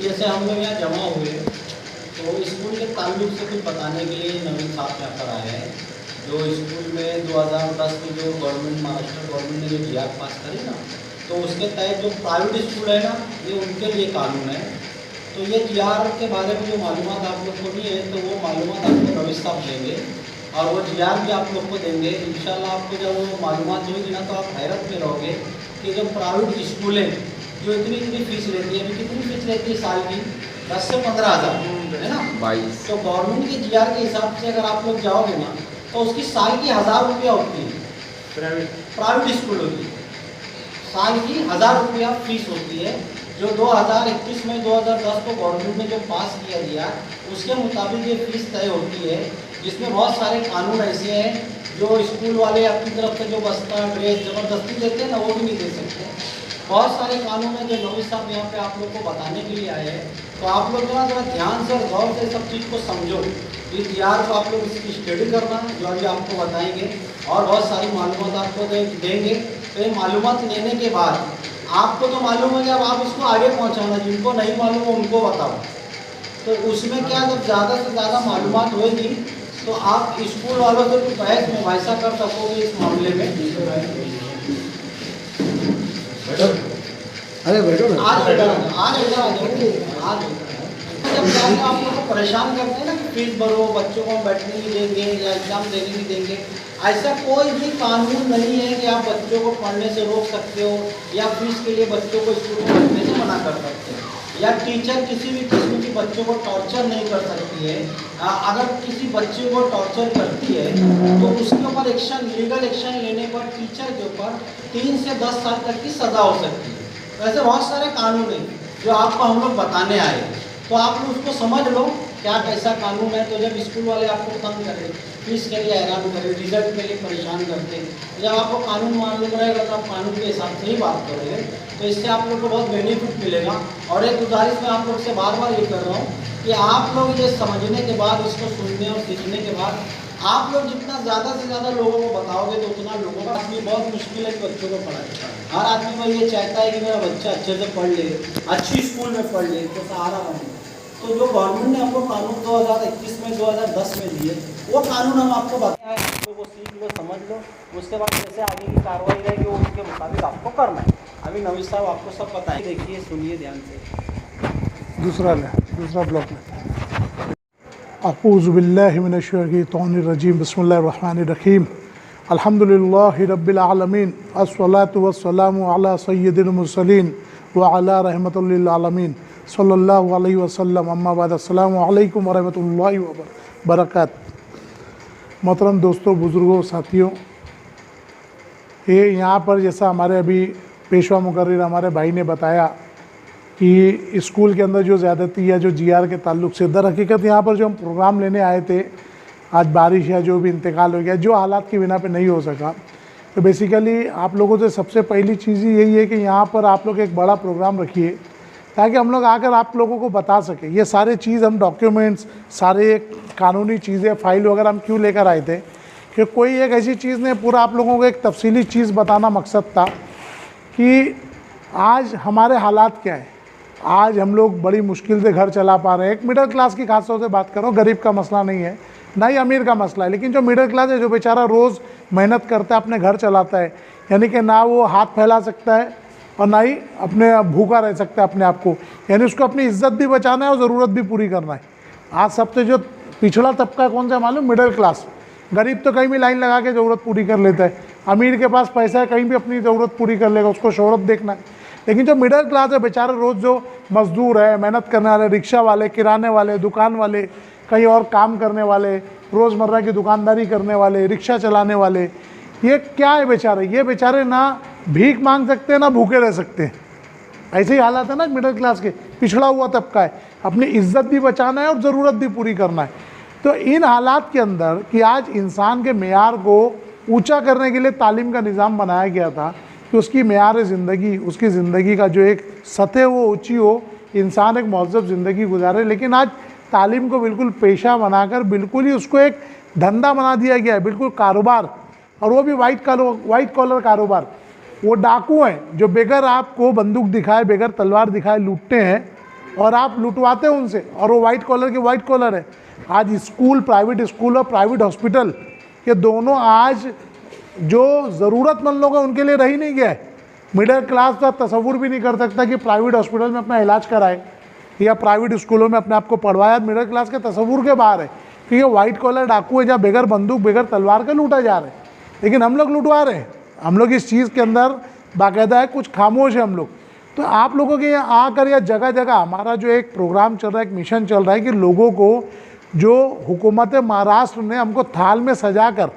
जैसे हम लोग यहाँ जमा हुए तो स्कूल के ताल्लुक से कुछ बताने के लिए नवीन साहब यहाँ पर आए हैं। जो स्कूल में 2010 में जो गवर्नमेंट महाराष्ट्र गवर्नमेंट ने जो जीआर पास करी ना, तो उसके तहत जो प्राइवेट स्कूल है ना, ये उनके लिए कानून है। तो ये जीआर के बारे में जो मालूमात आप लोग को नहीं है, तो वो मालूमात आपको नवीन साहब देंगे और वो जीआर भी आप लोग को देंगे। इंशाल्लाह आपको जब वो मालूमात होगी ना, तो आप हैरत में रहोगे कि जो प्राइवेट स्कूल है जो इतनी फीस लेती है, अभी कितनी फीस लेती है साल की? 10 से 15,000 है ना, 22। तो गवर्नमेंट के जीआर के हिसाब से अगर आप लोग जाओगे ना, तो उसकी साल की 1000 रुपया होती है। प्राइवेट स्कूलों की साल की 1000 रुपया फीस होती है। जो 2021 में 2010 को गवर्नमेंट ने जो पास किया जीआर, उसके मुताबिक ये फीस तय होती है, जिसमें बहुत सारे कानून ऐसे हैं जो स्कूल वाले अपनी तरफ से जो बस्ता ड्रेस ज़बरदस्ती देते हैं ना, वो भी नहीं दे सकते। बहुत सारे कानून हैं जो नवीन साहब यहाँ पे आप लोग को बताने के लिए आए हैं। तो आप लोग जरा ध्यान से और गौर से सब चीज़ को समझो। इस जीआर को आप लोग इसकी स्टडी करना, जो अभी आपको बताएंगे और बहुत सारी मालूमात आपको देंगे। तो ये मालूमात लेने के बाद आपको तो मालूम है कि अब आप इसको आगे पहुँचाना, जिनको नहीं मालूम हो उनको बताओ। तो उसमें क्या, जब ज़्यादा से ज़्यादा मालूमात होगी तो आप स्कूल वालों से कुछ बहस मुबाहिसा कर सकोगे इस मामले में। अरे बैठो ना, आज जब आप लोग को परेशान करते हैं ना कि फीस भरो, बच्चों को बैठने नहीं देंगे या एग्जाम देने नहीं देंगे, ऐसा कोई भी कानून नहीं है कि आप बच्चों को पढ़ने से रोक सकते हो या फीस के लिए बच्चों को स्कूल में बैठने से मना कर सकते हो, या टीचर किसी भी किस्म की बच्चों को टॉर्चर नहीं कर सकती है। अगर किसी बच्चे को टॉर्चर करती है तो उसके ऊपर एक्शन, लीगल एक्शन लेने पर टीचर के ऊपर 3 से 10 साल तक की सज़ा हो सकती है। वैसे बहुत सारे कानून हैं जो आपको हम लोग बताने आए, तो आप लोग उसको समझ लो क्या कैसा कानून है। तो जब स्कूल वाले आपको तंग करें, फीस के लिए हैरान करें, रिजल्ट के लिए परेशान करते हैं, जब आपको कानून मालूम रहेगा तो आप कानून के हिसाब से ही बात करोगे, तो इससे आप लोग को बहुत बेनिफिट मिलेगा। और एक गुजारिश मैं आप लोग से बार बार ये कर रहा हूँ कि आप लोग ये समझने के बाद, इसको सुनने और सीखने के बाद आप लोग जितना ज़्यादा से ज़्यादा लोगों को बताओगे तो उतना लोगों का आदमी बहुत मुश्किल है कि बच्चों को पढ़ाए। हर आदमी को ये चाहता है कि मेरा बच्चा अच्छे से पढ़ ले, अच्छी स्कूल में पढ़ ले, तो सहारा बने। तो जो गवर्नमेंट ने हमको कानून 2021 में 2010 में दिए, वो कानून हम आपको बताया है, तो वो सीख लो, समझ लो, उसके बाद जैसे आगे की कार्रवाई रहेगी वो उसके मुताबिक आपको करना है। अभी नवीन साहब आपको सब बताएं, देखिए सुनिए ध्यान से। दूसरा ब्लॉक में अऊज़ु बिल्लाहि मिनश शैतानिर रजीम, बिस्मिल्लाहिर रहमानिर रहीम, अल्हम्दुलिल्लाहि रब्बिल आलमीन, अस्सलातु वस्सलामु अला सय्यिदिल मुरसलीन व अला रहमतुल लिल आलमीन सल्लल्लाहु अलैहि वसल्लम, अम्मा बाद, अस्सलामु अलैकुम व रहमतुल्लाहि व बरकातहू। मोहतरम दोस्तों, बुज़ुर्गों, साथियों, ये यहाँ पर जैसा हमारे अभी पेशवा मुकर्रिर हमारे भाई ने बताया कि स्कूल के अंदर जो ज़्यादती या जो जीआर के ताल्लुक से, दर हकीकत यहाँ पर जो हम प्रोग्राम लेने आए थे, आज बारिश या जो भी इंतकाल हो गया, जो हालात की बिना पे नहीं हो सका, तो बेसिकली आप लोगों से सबसे पहली चीज़ यही है कि यहाँ पर आप लोग एक बड़ा प्रोग्राम रखिए ताकि हम लोग आकर आप लोगों को बता सकें। ये सारे चीज़ हम डॉक्यूमेंट्स, सारे कानूनी चीज़ें, फाइल वगैरह हम क्यों लेकर आए थे कि कोई एक ऐसी चीज़ नहीं, पूरा आप लोगों को एक तफसीली चीज़ बताना मकसद था कि आज हमारे हालात क्या है। आज हम लोग बड़ी मुश्किल से घर चला पा रहे हैं। एक मिडिल क्लास की खास तौर से बात करो, गरीब का मसला नहीं है, ना ही अमीर का मसला है, लेकिन जो मिडिल क्लास है, जो बेचारा रोज़ मेहनत करता है, अपने घर चलाता है, यानी कि ना वो हाथ फैला सकता है और ना ही अपने भूखा रह सकता है अपने आप को, यानी उसको अपनी इज्जत भी बचाना है और ज़रूरत भी पूरी करना है। आज सबसे जो पिछड़ा तबका कौन सा मालूम? Middle class. गरीब तो कहीं भी लाइन लगा के ज़रूरत पूरी कर लेता है, अमीर के पास पैसा है, कहीं भी अपनी ज़रूरत पूरी कर लेगा, उसको शोहरत देखना है। लेकिन जो मिडिल क्लास है बेचारे, रोज़ जो मज़दूर है, मेहनत करने वाले, रिक्शा वाले, किराने वाले, दुकान वाले, कहीं और काम करने वाले, रोज़मर्रा की दुकानदारी करने वाले, रिक्शा चलाने वाले, ये क्या है बेचारे? ये बेचारे ना भीख मांग सकते हैं ना भूखे रह सकते हैं। ऐसे ही हालात है ना मिडिल क्लास के, पिछड़ा हुआ तबका है, अपनी इज्जत भी बचाना है और ज़रूरत भी पूरी करना है। तो इन हालात के अंदर कि आज इंसान के मेयार को ऊंचा करने के लिए तालीम का निज़ाम बनाया गया था कि उसकी मेयार ज़िंदगी, उसकी ज़िंदगी का जो एक सतह वो ऊँची हो, इंसान एक महज़ब ज़िंदगी गुजारे। लेकिन आज तालीम को बिल्कुल पेशा बनाकर बिल्कुल ही उसको एक धंधा बना दिया गया है, बिल्कुल कारोबार, और वो भी वाइट कॉलर कारोबार। वो डाकू हैं जो बगैर आपको बंदूक दिखाए, बगैर तलवार दिखाए लूटते हैं, और आप लुटवाते हैं उनसे, और वो वाइट कॉलर की वाइट कॉलर है। आज स्कूल, प्राइवेट स्कूल और प्राइवेट हॉस्पिटल, ये दोनों आज जो ज़रूरतमंद लोग हैं उनके लिए रह ही नहीं गया है। मिडिल क्लास का तसव्वुर भी नहीं कर सकता कि प्राइवेट हॉस्पिटल में अपना इलाज कराए या प्राइवेट स्कूलों में अपने आप को पढ़वाया। मिडिल क्लास के तसव्वुर के बाहर है कि ये वाइट कॉलर डाकू है जहाँ बगैर बंदूक बगैर तलवार के लूटा जा रहा है, लेकिन हम लोग लुटवा रहे हैं। हम लोग इस चीज़ के अंदर बाकायदा है, कुछ खामोश है हम लोग। तो आप लोगों के यहाँ आकर या जगह जगह हमारा जो एक प्रोग्राम चल रहा है, एक मिशन चल रहा है कि लोगों को जो हुकूमत महाराष्ट्र ने हमको थाल में सजा कर,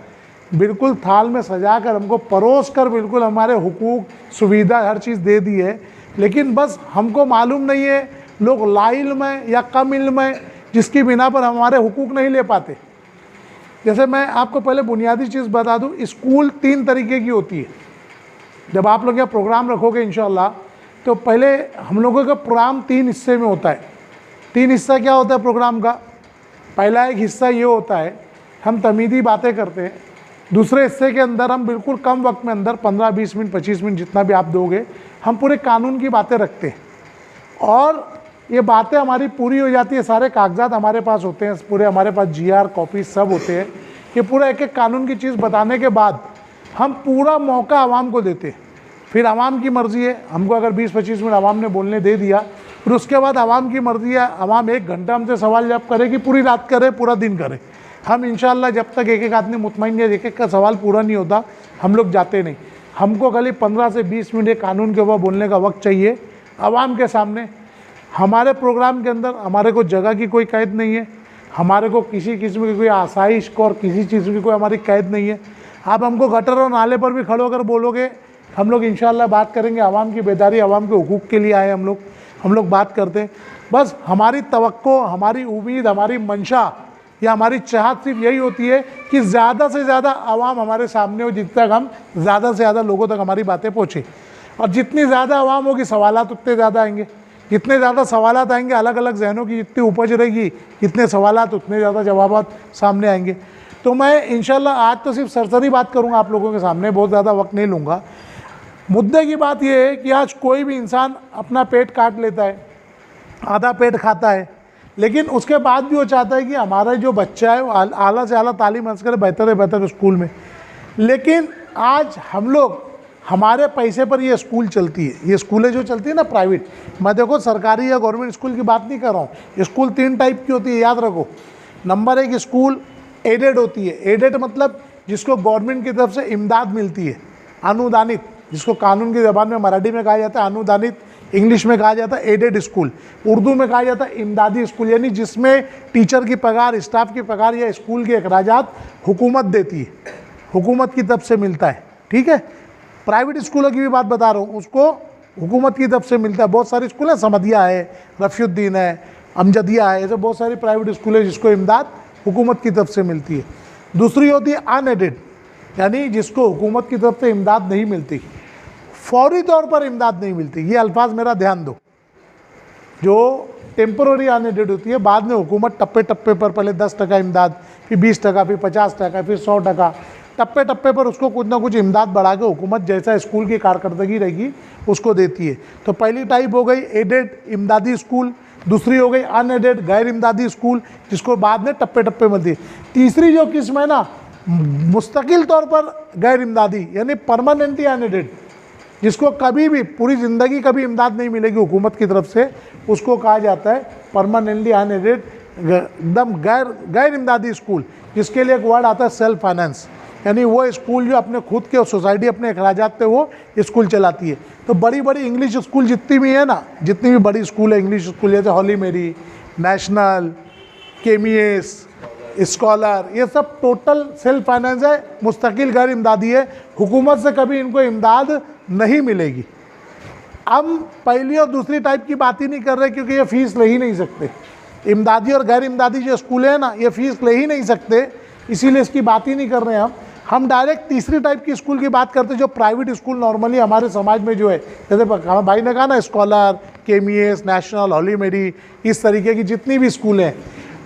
बिल्कुल थाल में सजा कर हमको परोस कर बिल्कुल हमारे हुकूक सुविधा हर चीज़ दे दी है, लेकिन बस हमको मालूम नहीं है, लोग लाइल्म है या कम इल्म है जिसकी बिना पर हमारे हुकूक नहीं ले पाते। जैसे मैं आपको पहले बुनियादी चीज़ बता दूं, स्कूल 3 तरीके की होती है। जब आप लोग यह प्रोग्राम रखोगे इंशाल्लाह, तो पहले हम लोगों का प्रोग्राम 3 हिस्से में होता है। 3 हिस्सा क्या होता है प्रोग्राम का? पहला एक हिस्सा ये होता है हम तमीदी बातें करते हैं। दूसरे हिस्से के अंदर हम बिल्कुल कम वक्त में अंदर 15-20 मिनट 25 मिनट जितना भी आप दोगे, हम पूरे कानून की बातें रखते हैं, और ये बातें हमारी पूरी हो जाती है। सारे कागजात हमारे पास होते हैं, पूरे हमारे पास GR कॉपी सब होते हैं। ये पूरा एक एक कानून की चीज़ बताने के बाद हम पूरा मौका आवाम को देते हैं। फिर आवाम की मर्ज़ी है, हमको अगर 20-25 मिनट आवाम ने बोलने दे दिया, फिर उसके बाद आवाम की मर्ज़ी है, आवाम 1 घंटा हमसे सवाल जवाब करे कि पूरी रात करे पूरा दिन करे। हम इंशाल्लाह जब तक एक एक आदमी मुतमईन या एक एक का सवाल पूरा नहीं होता हम लोग जाते नहीं। हमको खाली 15 से 20 मिनट एक कानून के ऊपर बोलने का वक्त चाहिए आवाम के सामने। हमारे प्रोग्राम के अंदर हमारे को जगह की कोई कैद नहीं है, हमारे को किसी किस्म की कोई आसाइश को और किसी चीज़ की कोई हमारी कैद नहीं है। आप हमको गटर और नाले पर भी खड़े होकर बोलोगे, हम लोग इंशाल्लाह बात करेंगे। आवाम की बेदारी, आवाम के हुकूक के लिए आए हम लोग बात करते हैं। बस हमारी तवक्को, हमारी उम्मीद, हमारी मंशा या हमारी चाहत सिर्फ यही होती है कि ज़्यादा से ज़्यादा आवाम हमारे सामने हो, जितने तक हम ज़्यादा से ज़्यादा लोगों तक हमारी बातें पहुँचे। और जितनी ज़्यादा आवाम होगी सवालात उतने ज़्यादा आएंगे, जितने ज़्यादा सवालात आएंगे, अलग अलग जहनों की जितनी उपज रहेगी, जितने सवालात उतने ज़्यादा जवाबात सामने आएंगे। तो मैं इंशाल्लाह आज तो सिर्फ सरसरी बात करूँगा आप लोगों के सामने, बहुत ज़्यादा वक्त नहीं लूँगा। मुद्दे की बात यह है कि आज कोई भी इंसान अपना पेट काट लेता है, आधा पेट खाता है, लेकिन उसके बाद भी वो चाहता है कि हमारा जो बच्चा है वो आला से आला तालीम हासिल करे, बेहतर है बेहतर स्कूल में। लेकिन आज हम लोग, हमारे पैसे पर ये स्कूल चलती है, ये स्कूलें जो चलती है ना प्राइवेट, मैं देखो सरकारी या गवर्नमेंट स्कूल की बात नहीं कर रहा हूँ। स्कूल 3 टाइप की होती है, याद रखो। नंबर 1 स्कूल एडेड होती है। एडेड मतलब जिसको गवर्नमेंट की तरफ से इमदाद मिलती है, अनुदानित, जिसको कानून की ज़बान में मराठी में कहा जाता है अनुदानित, इंग्लिश में कहा जाता है एडेड स्कूल, उर्दू में कहा जाता है इमदादी स्कूल, यानी जिसमें टीचर की पगार, स्टाफ की पगार या स्कूल के अखराजात हुकूमत देती है, हुकूमत की तरफ से मिलता है। ठीक है, प्राइवेट स्कूलों की भी बात बता रहा हूँ, उसको हुकूमत की तरफ से मिलता है। बहुत सारे स्कूल हैं, समदिया है, रफ़ीउद्दीन है, अमजदिया है, ऐसे बहुत सारी प्राइवेट स्कूल है जिसको इमदाद हुकूमत की तरफ से मिलती है। दूसरी होती है अनएडेड, यानी जिसको हुकूमत की तरफ से इमदाद नहीं मिलती, फौरी तौर पर इमदाद नहीं मिलती। ये अल्फाज मेरा ध्यान दो। जो टेम्पररी अनएडेड होती है, बाद में हुकूमत टप्पे टप्पे पर पहले 10% इमदाद, फिर 20%, फिर 50%, फिर 100%, टप्पे टप्पे पर उसको कुछ ना कुछ इमदाद बढ़ा के हुकूमत जैसा स्कूल की कारकर्दगी रहेगी उसको देती है। तो पहली टाइप हो गई एडेड इमदादी स्कूल, दूसरी हो गई अनएडेड गैर इमदादी स्कूल, जिसको बाद में टप्पे टप्पे मिलती है। तीसरी जो किस्म है ना, मुस्तकिल तौर पर गैर इमदादी, यानी परमानेंटली अनएडेड, जिसको कभी भी पूरी ज़िंदगी कभी इमदाद नहीं मिलेगी हुकूमत की तरफ से, उसको कहा जाता है परमानेंटली अनएडेड, एकदम गैर इमदादी स्कूल, जिसके लिए एक वर्ड आता है सेल्फ फाइनेंस, यानी वो स्कूल जो अपने खुद के और सोसाइटी अपने अखराजात पे वो स्कूल चलाती है। तो बड़ी बड़ी इंग्लिश स्कूल जितनी भी है ना, जितनी भी बड़ी स्कूल है इंग्लिश स्कूल, जैसे हॉली मेरी, नेशनल, केमीएस, स्कॉलर, ये सब टोटल सेल्फ फाइनेंस है, मुस्तकिल गैर इमदादी है, हुकूमत से कभी इनको इमदाद नहीं मिलेगी। हम पहली और दूसरी टाइप की बात ही नहीं कर रहे, क्योंकि ये फ़ीस ले ही नहीं सकते। इमदादी और गैर इमदादी जो स्कूल है ना, ये फ़ीस ले ही नहीं सकते, इसीलिए इसकी बात ही नहीं कर रहे हैं हम डायरेक्ट तीसरी टाइप की स्कूल की बात करते हैं, जो प्राइवेट स्कूल नॉर्मली हमारे समाज में जो है, जैसे भाई ने कहा ना स्कॉलर, केमीएस, नेशनल, हॉली मेरी, इस तरीके की जितनी भी स्कूल हैं,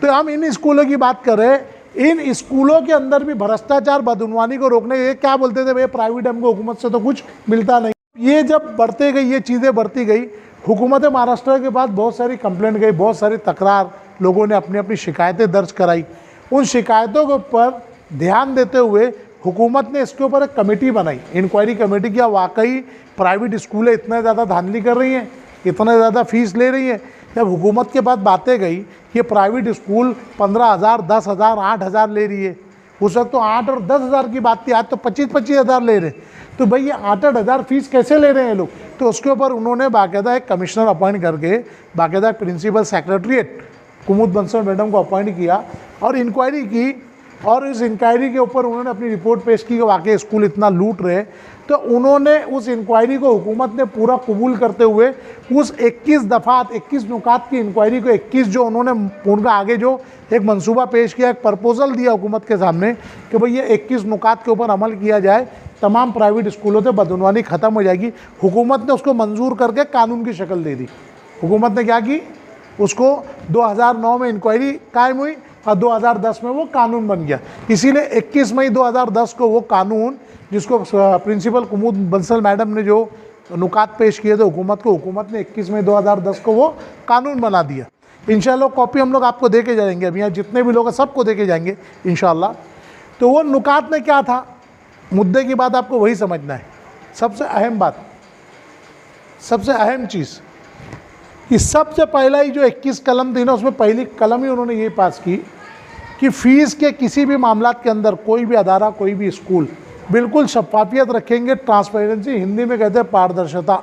तो हम इन स्कूलों की बात कर रहे हैं। इन स्कूलों के अंदर भी भ्रष्टाचार, बदउनवानी को रोकने, ये क्या बोलते थे भाई प्राइवेट हमको हुकूमत से तो कुछ मिलता नहीं। ये जब बढ़ते गई, ये चीज़ें बढ़ती गई, हुकूमत महाराष्ट्र के बाद बहुत सारी कंप्लेंट गई, बहुत सारी तकरार, लोगों ने अपनी अपनी शिकायतें दर्ज कराई। उन शिकायतों के ऊपर ध्यान देते हुए हुकूमत ने इसके ऊपर एक कमेटी बनाई, इंक्वायरी कमेटी। क्या वाकई प्राइवेट स्कूलें इतना ज़्यादा धांधली कर रही हैं, इतना ज़्यादा फीस ले रही हैं? जब हुकूमत के पास बातें गई कि प्राइवेट स्कूल 15,000, 10,000, 8,000 ले रही है, उस वक्त तो 8 और 10,000 की बात थी, आज तो 25,000 ले रहे। तो भाई ये 8,000 फीस कैसे ले रहे हैं लोग? तो उसके ऊपर उन्होंने बाकायदा एक कमिश्नर अपॉइंट करके बाकायदा प्रिंसिपल सेक्रेटरीट कुमुद बंसल मैडम को अपॉइंट किया और इंक्वायरी की। और इस इंक्वायरी के ऊपर उन्होंने अपनी रिपोर्ट पेश की कि वाकई स्कूल इतना लूट रहे। तो उन्होंने उस इंक्वायरी को हुकूमत ने पूरा कबूल करते हुए उस 21 दफ़ात 21 नुकात की इंक्वायरी को 21 जो उन्होंने उनका आगे जो एक मंसूबा पेश किया, एक प्रपोजल दिया हुकूमत के सामने कि भाई ये 21 नुकात के ऊपर अमल किया जाए, तमाम प्राइवेट स्कूलों से बदनवानी ख़त्म हो जाएगी। हुकूमत ने उसको मंजूर करके कानून की शक्ल दे दी। हुकूमत ने क्या की, उसको 2009 में इंक्वायरी कायम हुई और 2010 में वो कानून बन गया। इसीलिए 21 मई 2010 को वो कानून, जिसको प्रिंसिपल कुमुद बंसल मैडम ने जो नुकात पेश किए थे हुकूमत को, हुकूमत ने 21 मई 2010 को वो कानून बना दिया। इंशाल्लाह कॉपी हम लोग आपको दे के जाएंगे, अभी यहाँ जितने भी लोग हैं सबको दे के जाएंगे इंशाल्लाह। तो वो नुकात में क्या था, मुद्दे की बात आपको वही समझना है। सबसे अहम बात, सबसे अहम चीज़ कि सबसे पहला ही जो 21 कलम थी ना, उसमें पहली कलम ही उन्होंने ये पास की कि फ़ीस के किसी भी मामलात के अंदर कोई भी अदारा, कोई भी स्कूल बिल्कुल शफाफियत रखेंगे, ट्रांसपेरेंसी, हिंदी में कहते हैं पारदर्शिता।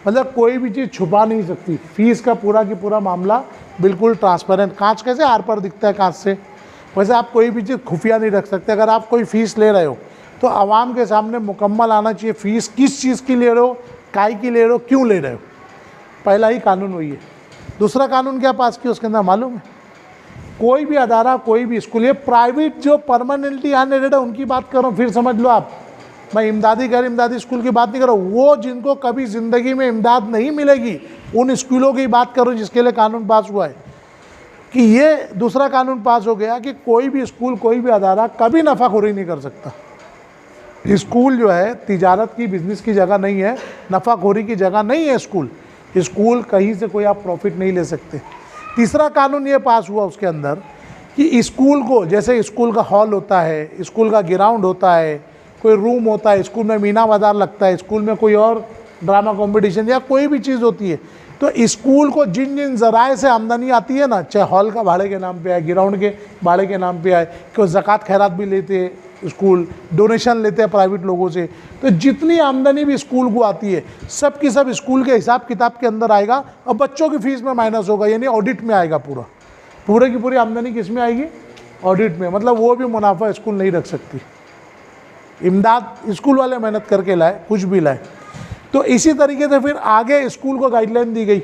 मतलब कोई भी चीज़ छुपा नहीं सकती। फ़ीस का पूरा की पूरा मामला बिल्कुल ट्रांसपेरेंट। कांच कैसे आर पर दिखता है कांच से, वैसे आप कोई भी चीज़ खुफिया नहीं रख सकते। अगर आप कोई फ़ीस ले रहे हो तो आवाम के सामने मुकम्मल आना चाहिए, फ़ीस किस चीज़ की ले रहे हो, काय की ले रहे हो, क्यों ले रहे हो। पहला ही कानून वही है। दूसरा कानून क्या पास किया उसके अंदर मालूम है, कोई भी अदारा, कोई भी स्कूल, ये प्राइवेट जो परमानेंटली अनएडेड है उनकी बात करो, फिर समझ लो आप। मैं इमदादी गैर इमदादी स्कूल की बात नहीं कर रहा हूँ, वो जिनको कभी ज़िंदगी में इमदाद नहीं मिलेगी उन स्कूलों की बात करो जिसके लिए कानून पास हुआ है। कि ये दूसरा कानून पास हो गया कि कोई भी स्कूल, कोई भी अदारा कभी नफ़ाखोरी नहीं कर सकता। स्कूल जो है तिजारत की, बिजनेस की जगह नहीं है, नफ़ाखोरी की जगह नहीं है स्कूल। स्कूल कहीं से कोई आप प्रॉफिट नहीं ले सकते। तीसरा कानून ये पास हुआ उसके अंदर कि स्कूल को, जैसे स्कूल का हॉल होता है, स्कूल का ग्राउंड होता है, कोई रूम होता है, स्कूल में मीना बाज़ार लगता है, स्कूल में कोई और ड्रामा कंपटीशन या कोई भी चीज़ होती है, तो स्कूल को जिन जिन ज़राए से आमदनी आती है ना, चाहे हॉल का भाड़े के नाम पे आए, ग्राउंड के भाड़े के नाम पे आए, कि ज़कात खैरात भी लेते हैं स्कूल, डोनेशन लेते हैं प्राइवेट लोगों से, तो जितनी आमदनी भी स्कूल को आती है सब की सब स्कूल के हिसाब किताब के अंदर आएगा और बच्चों की फ़ीस में माइनस होगा, यानी ऑडिट में आएगा। पूरे की पूरी आमदनी किस में आएगी, ऑडिट में। मतलब वो भी मुनाफा स्कूल नहीं रख सकती। इमदाद स्कूल वाले मेहनत करके लाए, कुछ भी लाए। तो इसी तरीके से फिर आगे स्कूल को गाइडलाइन दी गई,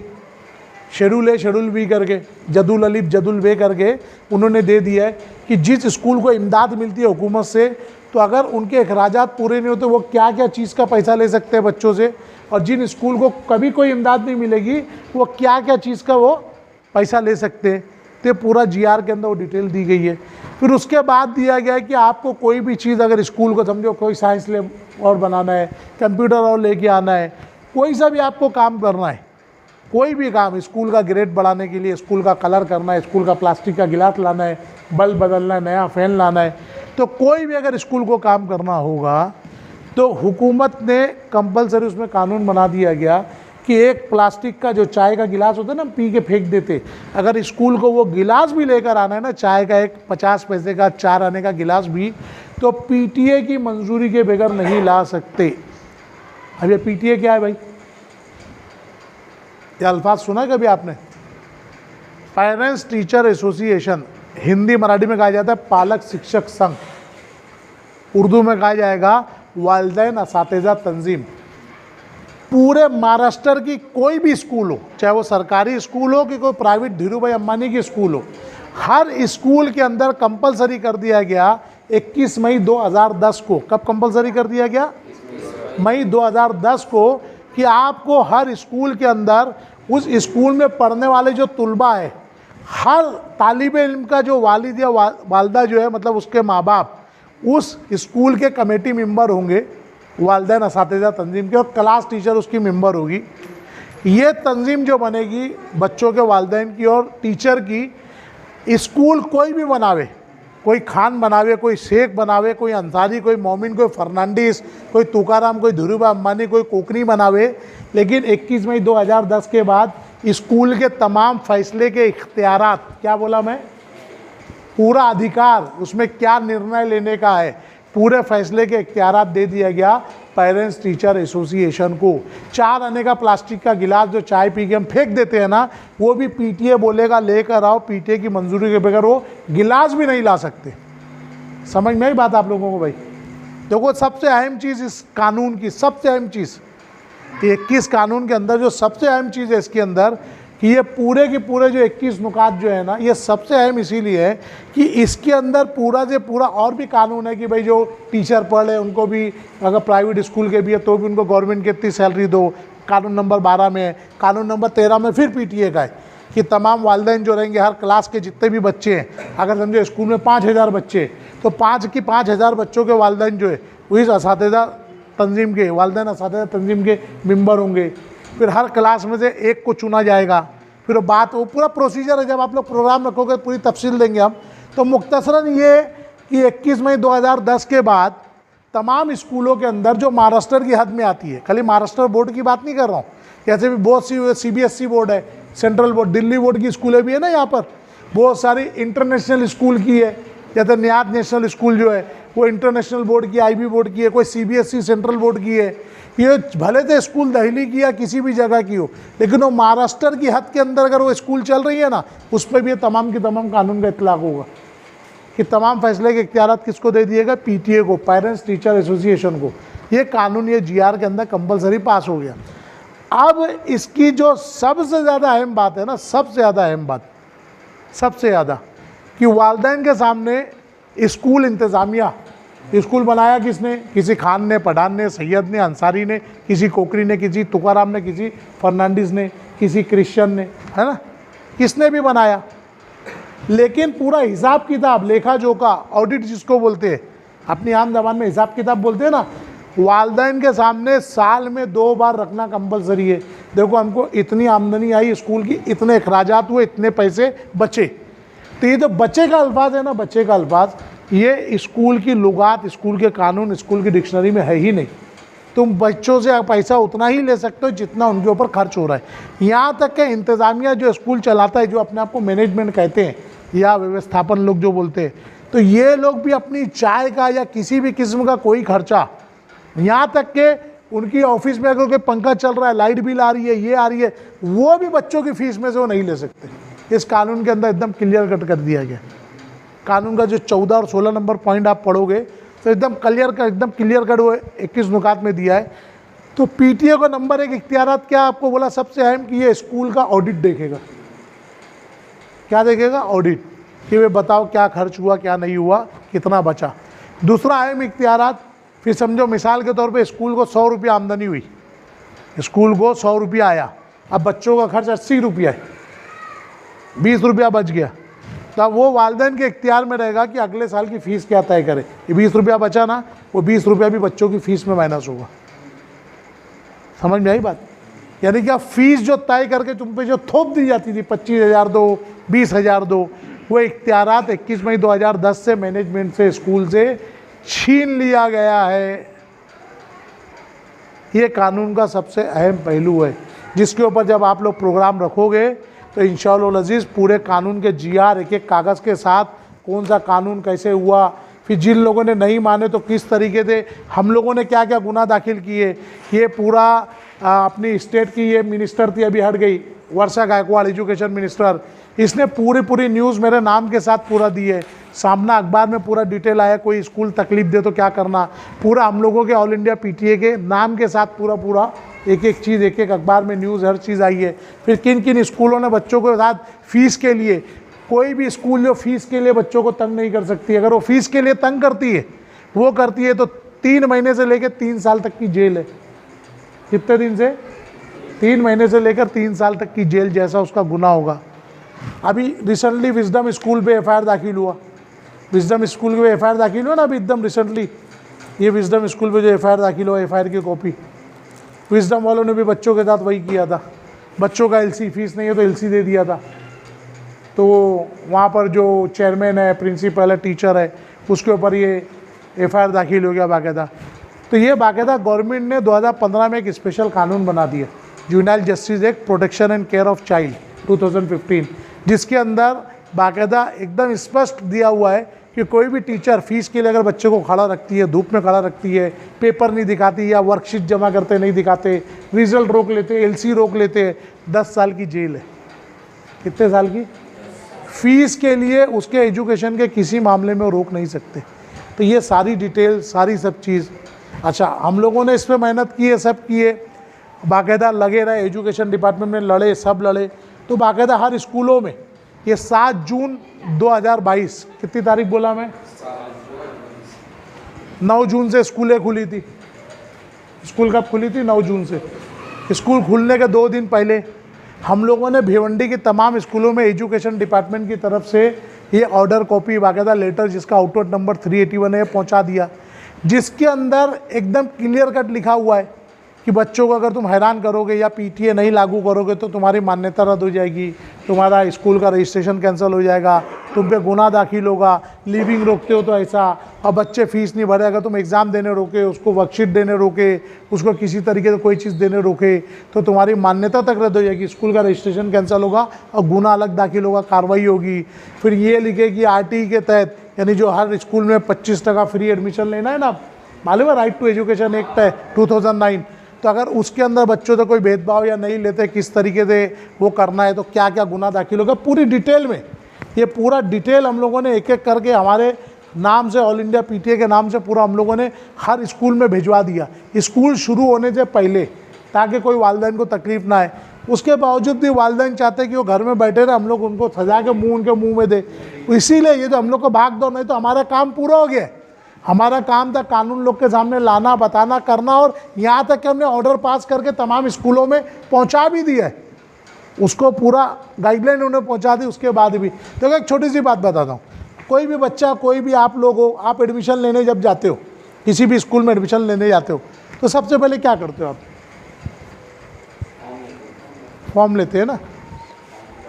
शेड्यूल ए, शेड्यूल बी करके, जदुल अलिफ, जदुल बे करके उन्होंने दे दिया है कि जिस स्कूल को इमदाद मिलती है हुकूमत से, तो अगर उनके अखराजात पूरे नहीं होते वो क्या क्या चीज़ का पैसा ले सकते हैं बच्चों से, और जिन स्कूल को कभी कोई इमदाद नहीं मिलेगी वो क्या क्या चीज़ का वो पैसा ले सकते हैं। तो पूरा GR के अंदर वो डिटेल दी गई है। फिर उसके बाद दिया गया है कि आपको कोई भी चीज़, अगर स्कूल को समझो कोई साइंस लैब और बनाना है, कंप्यूटर और लेके आना है, कोई सा भी आपको काम करना है, कोई भी काम, स्कूल का ग्रेड बढ़ाने के लिए, स्कूल का कलर करना है, स्कूल का प्लास्टिक का गिलास लाना है, बल्ब बदलना है, नया फ़ैन लाना है, तो कोई भी अगर स्कूल को काम करना होगा तो हुकूमत ने कंपलसरी उसमें कानून बना दिया गया कि एक प्लास्टिक का जो चाय का गिलास होता है ना, पी के फेंक देते, अगर स्कूल को वो गिलास भी लेकर आना है ना, चाय का एक 50 पैसे का 4 आने का गिलास भी, तो PTA की मंजूरी के बगैर नहीं ला सकते। अब ये PTA क्या है भाई, ये अल्फाज सुना है कभी आपने? Parents teacher association, Hindi Marathi में कहा जाता है पालक शिक्षक संघ, उर्दू में कहा जाएगा वालिदैन असातिज़ा तंजीम। पूरे महाराष्ट्र की कोई भी स्कूल हो, चाहे वो सरकारी स्कूल हो कि कोई प्राइवेट धीरू भाई अंबानी की स्कूल हो, हर स्कूल के अंदर कंपलसरी कर दिया गया 21 मई 2010 को। कब कंपलसरी कर दिया गया? मई 2010 को, कि आपको हर स्कूल के अंदर, उस स्कूल में पढ़ने वाले जो तुलबा है, हर तालिब इल्म का जो वालिद या वालदा जो है, मतलब उसके माँ बाप उस स्कूल के कमेटी मेंबर होंगे, वालिदैन असातिज़ा तंजीम के, और क्लास टीचर उसकी मेंबर होगी। ये तंजीम जो बनेगी बच्चों के वालिदैन की और टीचर की, स्कूल कोई भी बनावे, कोई खान बनावे, कोई शेख बनावे, कोई अंसारी, कोई मोमिन, कोई फर्नांडिस, कोई तुकाराम, कोई धीरूभाई अंबानी, कोई कोकनी बनावे, लेकिन 21 मई 2010 के बाद स्कूल के तमाम फैसले के इख्तियारात, क्या बोला मैं, पूरा अधिकार, उसमें क्या निर्णय लेने का है, पूरे फैसले के इख्तियारात दे दिया गया पेरेंट्स टीचर एसोसिएशन को। 4 आने का प्लास्टिक का गिलास जो चाय पी के हम फेंक देते हैं ना, वो भी पीटीए बोलेगा लेकर आओ, पीटीए की मंजूरी के बगैर वो गिलास भी नहीं ला सकते। समझ में आई बात आप लोगों को भाई? देखो सबसे अहम चीज़ इस कानून की, सबसे अहम चीज़ 21 कानून के अंदर जो सबसे अहम चीज़ है इसके अंदर, कि ये पूरे के पूरे जो 21 नुकात जो है ना, ये सबसे अहम इसीलिए है कि इसके अंदर पूरा से पूरा और भी कानून है कि भाई जो टीचर पढ़े उनको भी, अगर प्राइवेट स्कूल के भी है तो भी उनको गवर्नमेंट की इतनी सैलरी दो, कानून नंबर 12 में है। कानून नंबर 13 में फिर पीटीए का है कि तमाम वालिदैन जो रहेंगे, हर क्लास के जितने भी बच्चे हैं, अगर समझो स्कूल में 5000 बच्चे, तो 5000 बच्चों के वालिदैन जो है वो इस असातिज़ा तंजीम के, वालिदैन असातिज़ा तंजीम के मेंबर होंगे। फिर हर क्लास में से एक को चुना जाएगा। फिर बात, वो पूरा प्रोसीजर है, जब आप लोग प्रोग्राम रखोगे पूरी तफसील देंगे हम। तो मुख्तसरन ये कि 21 मई 2010 के बाद तमाम स्कूलों के अंदर जो महाराष्ट्र की हद में आती है, खाली महाराष्ट्र बोर्ड की बात नहीं कर रहा हूँ, जैसे भी बहुत सी CBSE बोर्ड है, सेंट्रल बोर्ड, दिल्ली बोर्ड की स्कूलें भी है ना यहाँ पर, बहुत सारी इंटरनेशनल स्कूल की है, जैसे नियाद नेशनल स्कूल जो है वो इंटरनेशनल बोर्ड की, IB बोर्ड की है, कोई CBSE सेंट्रल बोर्ड की है। ये भले से स्कूल दिल्ली की या किसी भी जगह की हो, लेकिन वो महाराष्ट्र की हद के अंदर अगर वो स्कूल चल रही है ना, उस पर भी ये तमाम के तमाम कानून का इतलाक होगा कि तमाम फैसले के इख्तियारात किसको दे दिएगा, PTA को, पेरेंट्स टीचर एसोसिएशन को। ये कानून, ये GR के अंदर कंपलसरी पास हो गया। अब इसकी जो सबसे ज़्यादा अहम बात है ना, सबसे ज़्यादा अहम बात, सबसे ज़्यादा, कि वालिदैन के सामने स्कूल इंतज़ामिया, स्कूल बनाया किसने, किसी खान ने, पठान ने, सैयद ने, अंसारी ने, किसी कोकरी ने, किसी तुकाराम ने, किसी फर्नांडिस ने, किसी क्रिश्चियन ने, है ना, किसने भी बनाया। लेकिन पूरा हिसाब किताब, लेखा जोखा, ऑडिट जिसको बोलते हैं, अपनी आम ज़बान में हिसाब किताब बोलते हैं ना, वालिदैन के सामने साल में 2 बार रखना कंपलसरी है। देखो हमको इतनी आमदनी आई स्कूल की, इतने अखराजात हुए, इतने पैसे बचे। तो ये जो बचे का अल्फाज है ना, बचे का अल्फाज, ये स्कूल की लुगात, स्कूल के कानून, स्कूल की डिक्शनरी में है ही नहीं। तुम बच्चों से पैसा उतना ही ले सकते हो जितना उनके ऊपर खर्च हो रहा है। यहाँ तक कि इंतज़ामिया जो स्कूल चलाता है, जो अपने आप को मैनेजमेंट कहते हैं या व्यवस्थापन लोग जो बोलते हैं, तो ये लोग भी अपनी चाय का या किसी भी किस्म का कोई खर्चा, यहाँ तक कि उनकी ऑफिस में अगर कोई पंखा चल रहा है, लाइट बिल आ रही है, ये आ रही है, वो भी बच्चों की फीस में से वो नहीं ले सकते। इस कानून के अंदर एकदम क्लियर कट कर दिया गया। कानून का जो 14 और 16 नंबर पॉइंट आप पढ़ोगे तो एकदम क्लियर कट वो 21 नुकात में दिया है। तो PTA को नंबर 1 इख्तियारात क्या आपको बोला सबसे अहम, कि ये स्कूल का ऑडिट देखेगा। क्या देखेगा? ऑडिट, कि वे बताओ क्या खर्च हुआ, क्या नहीं हुआ, कितना बचा। दूसरा अहम इख्तियारात, फिर समझो मिसाल के तौर पे स्कूल को 100 रुपया आमदनी हुई, स्कूल को 100 रुपया आया, अब बच्चों का खर्च 80 रुपया है, 20 रुपया बच गया, तब वो वालिदैन के इख्तियार में रहेगा कि अगले साल की फ़ीस क्या तय करे। ये 20 रुपया बचा ना, वो 20 रुपया भी बच्चों की फ़ीस में माइनस होगा। समझ में आई बात? यानी कि अब फीस जो तय करके तुम पे जो थोप दी जाती थी, 25,000 दो, 20,000 दो, वो इख्तियारात 21 मई 2010 से मैनेजमेंट से, स्कूल से छीन लिया गया है। ये कानून का सबसे अहम पहलू है, जिसके ऊपर जब आप लोग प्रोग्राम रखोगे तो इंशाअल्लाह अज़ीज़ पूरे कानून के GR एक एक कागज़ के साथ, कौन सा कानून कैसे हुआ, फिर जिन लोगों ने नहीं माने तो किस तरीके से हम लोगों ने क्या क्या गुनाह दाखिल किए, ये पूरा अपनी स्टेट की ये मिनिस्टर थी, अभी हट गई, वर्षा गायकवाड़, एजुकेशन मिनिस्टर, इसने पूरी न्यूज़ मेरे नाम के साथ पूरा दी है। सामना अखबार में पूरा डिटेल आया, कोई स्कूल तकलीफ दे तो क्या करना, पूरा हम लोगों के ऑल इंडिया PTA के नाम के साथ पूरा एक एक चीज़, एक एक अखबार में न्यूज़, हर चीज़ आई है। फिर किन किन स्कूलों ने बच्चों के साथ फ़ीस के लिए, कोई भी स्कूल जो फ़ीस के लिए बच्चों को तंग नहीं कर सकती, अगर वो फ़ीस के लिए तंग करती है, वो करती है तो 3 महीने से लेकर 3 साल तक की जेल है। कितने दिन से? 3 महीने से लेकर 3 साल तक की जेल जैसा उसका गुनाह होगा। अभी रिसेंटली विजडम स्कूल पे FIR दाखिल हुआ, विजडम स्कूल पे FIR दाखिल हुआ ना अभी एकदम रिसेंटली, ये विजडम स्कूल पे जो FIR दाखिल हुआ, FIR की कॉपी, विजडम वालों ने भी बच्चों के साथ वही किया था। बच्चों का एलसी, फीस नहीं है तो एलसी दे दिया था। तो वहाँ पर जो चेयरमैन है, प्रिंसिपल है, टीचर है, उसके ऊपर ये एफआईआर दाखिल हो गया बाकायदा। तो ये बाकायदा गवर्नमेंट ने 2015 में एक स्पेशल कानून बना दिया, juvenile justice act protection and care of child 2015, जिसके अंदर बाकायदा एकदम स्पष्ट दिया हुआ है कि कोई भी टीचर फीस के लिए अगर बच्चे को खड़ा रखती है, धूप में खड़ा रखती है, पेपर नहीं दिखाती या वर्कशीट जमा करते नहीं दिखाते, रिजल्ट रोक लेते, एलसी रोक लेते, 10 साल की जेल है। कितने साल की? फीस के लिए उसके एजुकेशन के किसी मामले में रोक नहीं सकते। तो ये सारी डिटेल, सारी सब चीज़, अच्छा हम लोगों ने इस पर मेहनत की है, सब किए, बाकायदा लगे रहे, एजुकेशन डिपार्टमेंट में लड़े, सब लड़े। तो बाकायदा हर स्कूलों में ये 7 जून 2022, कितनी तारीख बोला मैं? 9 जून से स्कूलें खुली थी। स्कूल कब खुली थी? 9 जून से। स्कूल खुलने के 2 दिन पहले हम लोगों ने भिवंडी की तमाम स्कूलों में एजुकेशन डिपार्टमेंट की तरफ से ये ऑर्डर कॉपी, बाकायदा लेटर जिसका आउटवर्ड नंबर 381 है, पहुंचा दिया, जिसके अंदर एकदम क्लियर कट लिखा हुआ है कि बच्चों को अगर तुम हैरान करोगे या पीटीए नहीं लागू करोगे तो तुम्हारी मान्यता रद्द हो जाएगी, तुम्हारा स्कूल का रजिस्ट्रेशन कैंसिल हो जाएगा, तुम पे गुनाह दाखिल होगा, लीविंग रोकते हो तो ऐसा, और बच्चे फीस नहीं भरे, अगर तुम एग्ज़ाम देने रोके, उसको वर्कशीट देने रोके, उसको किसी तरीके से कोई चीज़ देने रोके तो तुम्हारी मान्यता तक रद्द हो जाएगी, स्कूल का रजिस्ट्रेशन कैंसिल होगा और गुनाह अलग दाखिल होगा, कार्रवाई होगी। फिर ये लिखे कि आरटीई के तहत, यानी जो हर स्कूल में 25% फ्री एडमिशन लेना है ना, मालूम है, राइट टू एजुकेशन एक्ट है 2009, तो अगर उसके अंदर बच्चों से कोई भेदभाव या नहीं लेते, किस तरीके से वो करना है, तो क्या क्या गुनाह दाखिल होगा, पूरी डिटेल में, ये पूरा डिटेल हम लोगों ने एक एक करके हमारे नाम से, ऑल इंडिया पीटीए के नाम से पूरा हम लोगों ने हर स्कूल में भिजवा दिया, स्कूल शुरू होने से पहले, ताकि कोई वालिदैन को तकलीफ ना आए। उसके बावजूद भी वालिदैन चाहते हैं कि वो घर में बैठे रहे, हम लोग उनको सजा के मुँह उनके मुँह में दे। इसीलिए ये तो हम लोग को भाग दौड़, नहीं तो हमारा काम पूरा हो गया। हमारा काम था कानून लोग के सामने लाना, बताना, करना, और यहाँ तक कि हमने ऑर्डर पास करके तमाम स्कूलों में पहुँचा भी दिया है, उसको पूरा गाइडलाइन उन्हें पहुँचा दी। उसके बाद भी तो एक छोटी सी बात बताता हूँ, कोई भी बच्चा, कोई भी आप लोग हो, आप एडमिशन लेने जब जाते हो, किसी भी स्कूल में एडमिशन लेने जाते हो, तो सबसे पहले क्या करते हो आप? फॉर्म लेते हैं ना,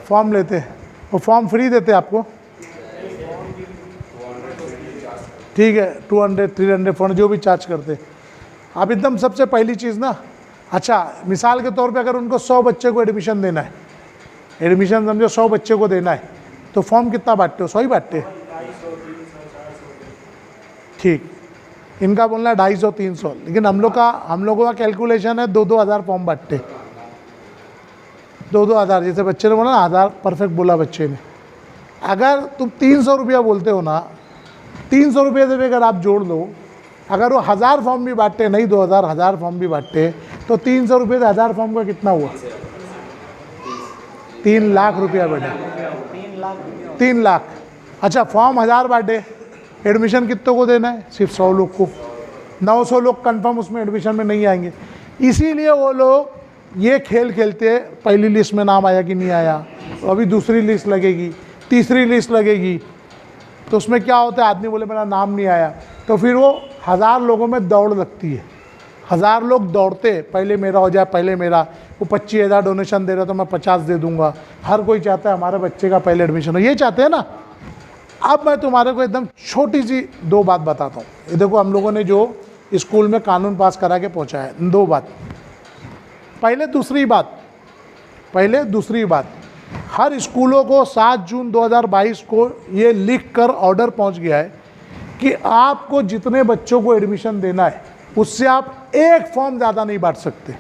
फॉर्म लेते हैं, वो फॉर्म फ्री देते हैं आपको, ठीक है, 200, 300, 400 जो भी चार्ज करते। आप एकदम सबसे पहली चीज़ ना, अच्छा मिसाल के तौर पे अगर उनको 100 बच्चे को एडमिशन देना है, एडमिशन समझो 100 बच्चे को देना है, तो फॉर्म कितना बांटते हो? 100 ही बांटते हैं, ठीक। इनका बोलना है 250, 300, लेकिन हम लोगों का कैलकुलेशन है 2-2 हज़ार फॉर्म बांटते, 2-2 हज़ार, जैसे बच्चे ने बोला ना 1000, परफेक्ट बोला बच्चे ने। अगर तुम 300 रुपया बोलते हो ना, 300 रुपये से भी अगर आप जोड़ लो, अगर वो 1000 फॉर्म भी बांटते, नहीं 2000, 1000 फॉर्म भी बांटते, तो 300 रुपये से 1000 फॉर्म का कितना हुआ? 3 लाख रुपया बेटा, 3 लाख। अच्छा फॉर्म 1000 बांटे, एडमिशन कितनों को देना है? सिर्फ 100 लोग को। 900 लोग कंफर्म उसमें एडमिशन में नहीं आएंगे। इसीलिए वो लोग ये खेल खेलते, पहली लिस्ट में नाम आया कि नहीं आया, अभी दूसरी लिस्ट लगेगी, तीसरी लिस्ट लगेगी, तो उसमें क्या होता है, आदमी बोले मेरा नाम नहीं आया, तो फिर वो 1000 लोगों में दौड़ लगती है, 1000 लोग दौड़ते, पहले मेरा हो जाए, पहले मेरा। वो 25,000 डोनेशन दे रहा तो मैं 50 दे दूंगा। हर कोई चाहता है हमारे बच्चे का पहले एडमिशन हो, ये चाहते हैं ना। अब मैं तुम्हारे को एकदम छोटी सी 2 बात बताता हूँ। ये देखो हम लोगों ने जो स्कूल में कानून पास करा के पहुँचा है, 2 बात। पहले दूसरी बात, हर स्कूलों को 7 जून 2022 को ये लिख कर ऑर्डर पहुंच गया है कि आपको जितने बच्चों को एडमिशन देना है उससे आप एक फॉर्म ज़्यादा नहीं बांट सकते।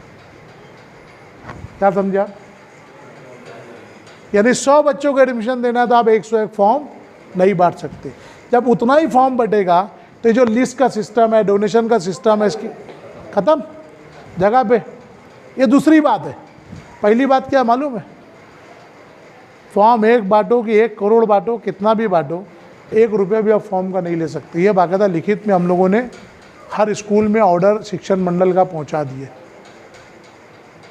क्या समझा? यानी 100 बच्चों को एडमिशन देना है तो आप 101 फॉर्म नहीं बांट सकते। जब उतना ही फॉर्म बटेगा तो जो लिस्ट का सिस्टम है, डोनेशन का सिस्टम है, इसकी ख़त्म जगह पे। ये दूसरी बात है। पहली बात क्या मालूम है? फॉर्म 1 बांटो कि 1 करोड़ बांटो, कितना भी बांटो, 1 रुपया भी आप फॉर्म का नहीं ले सकते। ये बाकायदा लिखित में हम लोगों ने हर स्कूल में ऑर्डर शिक्षण मंडल का पहुंचा दिए,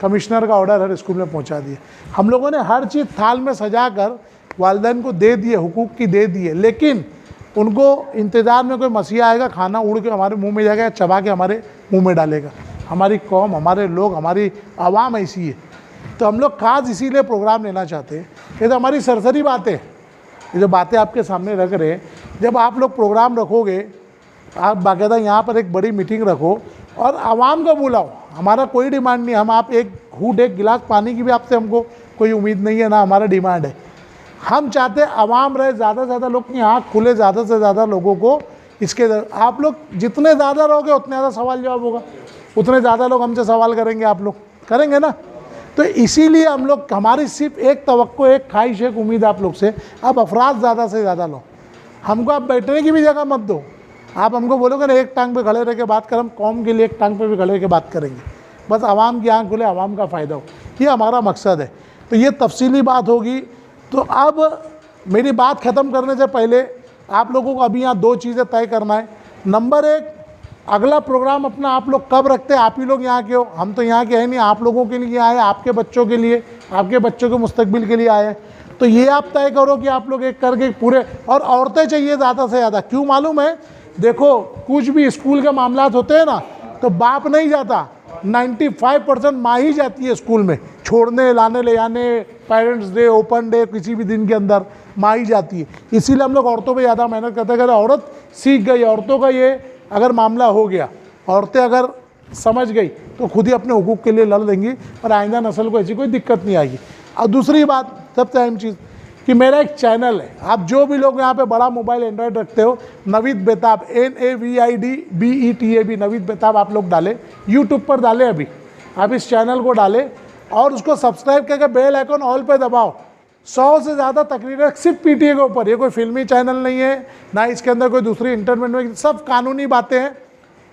कमिश्नर का ऑर्डर हर स्कूल में पहुंचा दिए। हम लोगों ने हर चीज़ थाल में सजा कर वालिदैन को दे दिए, हुकूक की दे दिए, लेकिन उनको इंतज़ार में कोई मसीहा आएगा, खाना उड़ के हमारे मुंह में जाएगा या चबा के हमारे मुंह में डालेगा। हमारी कौम, हमारे लोग, हमारी आवाम ऐसी है। तो हम लोग खास इसीलिए प्रोग्राम लेना चाहते हैं। ये तो हमारी सरसरी बातें, ये जो बातें आपके सामने रख रहे हैं, जब आप लोग प्रोग्राम रखोगे, आप बाकायदा यहाँ पर एक बड़ी मीटिंग रखो और आवाम को बुलाओ। हमारा कोई डिमांड नहीं, हम आप एक गिलास पानी की भी आपसे हमको कोई उम्मीद नहीं है, ना हमारा डिमांड है। हम चाहते हैं आवाम रहे, ज़्यादा से ज़्यादा लोग की आँख खुले, ज़्यादा से ज़्यादा लोगों को इसके, आप लोग जितने ज़्यादा रहोगे उतने ज़्यादा सवाल जवाब होगा, उतने ज़्यादा लोग हमसे सवाल करेंगे, आप लोग करेंगे ना। तो इसीलिए हम लोग, हमारी सिर्फ एक तवक्को, एक ख्वाहिश, एक उम्मीद आप लोग से, आप अफराद ज़्यादा से ज़्यादा लो। हमको आप बैठने की भी जगह मत दो। आप हमको बोलोगे ना एक टांग पे खड़े रह के बात कर, हम कौम के लिए एक टांग पे भी खड़े रह के बात करेंगे, बस आवाम की आँख खुले, आवाम का फ़ायदा हो, ये हमारा मकसद है। तो ये तफसीली बात होगी। तो अब मेरी बात ख़त्म करने से पहले आप लोगों को अभी यहाँ 2 चीज़ें तय करना है। नंबर 1, अगला प्रोग्राम अपना आप लोग कब रखते हैं? आप ही लोग यहाँ के हो, हम तो यहाँ के हैं नहीं, आप लोगों के लिए आए, आपके बच्चों के लिए, आपके बच्चों के मुस्तकबिल के लिए आए हैं। तो ये आप तय करो कि आप लोग एक करके पूरे, और औरतें चाहिए ज़्यादा से ज़्यादा। क्यों मालूम है? देखो, कुछ भी स्कूल के मामलात होते हैं ना, तो बाप नहीं जाता, 95% माँ ही जाती है स्कूल में, छोड़ने, लाने, ले जाने, पेरेंट्स डे, ओपन डे, किसी भी दिन के अंदर माँ ही जाती है। इसीलिए हम लोग औरतों पे ज़्यादा मेहनत करते हैं। अगर औरत सीख गई, औरतों का ये अगर मामला हो गया, औरतें अगर समझ गई, तो खुद ही अपने हुकूक के लिए लड़ देंगी और आइंदा नस्ल को ऐसी कोई दिक्कत नहीं आएगी। और दूसरी बात, सबसे अहम चीज़, कि मेरा एक चैनल है, आप जो भी लोग यहाँ पे बड़ा मोबाइल एंड्रॉयड रखते हो, नवीद बेताब, NAVIDBETAB, नवीद बेताब आप लोग डालें, यूट्यूब पर डालें, अभी आप इस चैनल को डालें और उसको सब्सक्राइब करके बेल आइकन ऑल पे दबाओ। 100 से ज़्यादा तकरीरें सिर्फ PTA के ऊपर, ये कोई फिल्मी चैनल नहीं है, ना इसके अंदर कोई दूसरी इंटरटेनमेंट, सब कानूनी बातें हैं।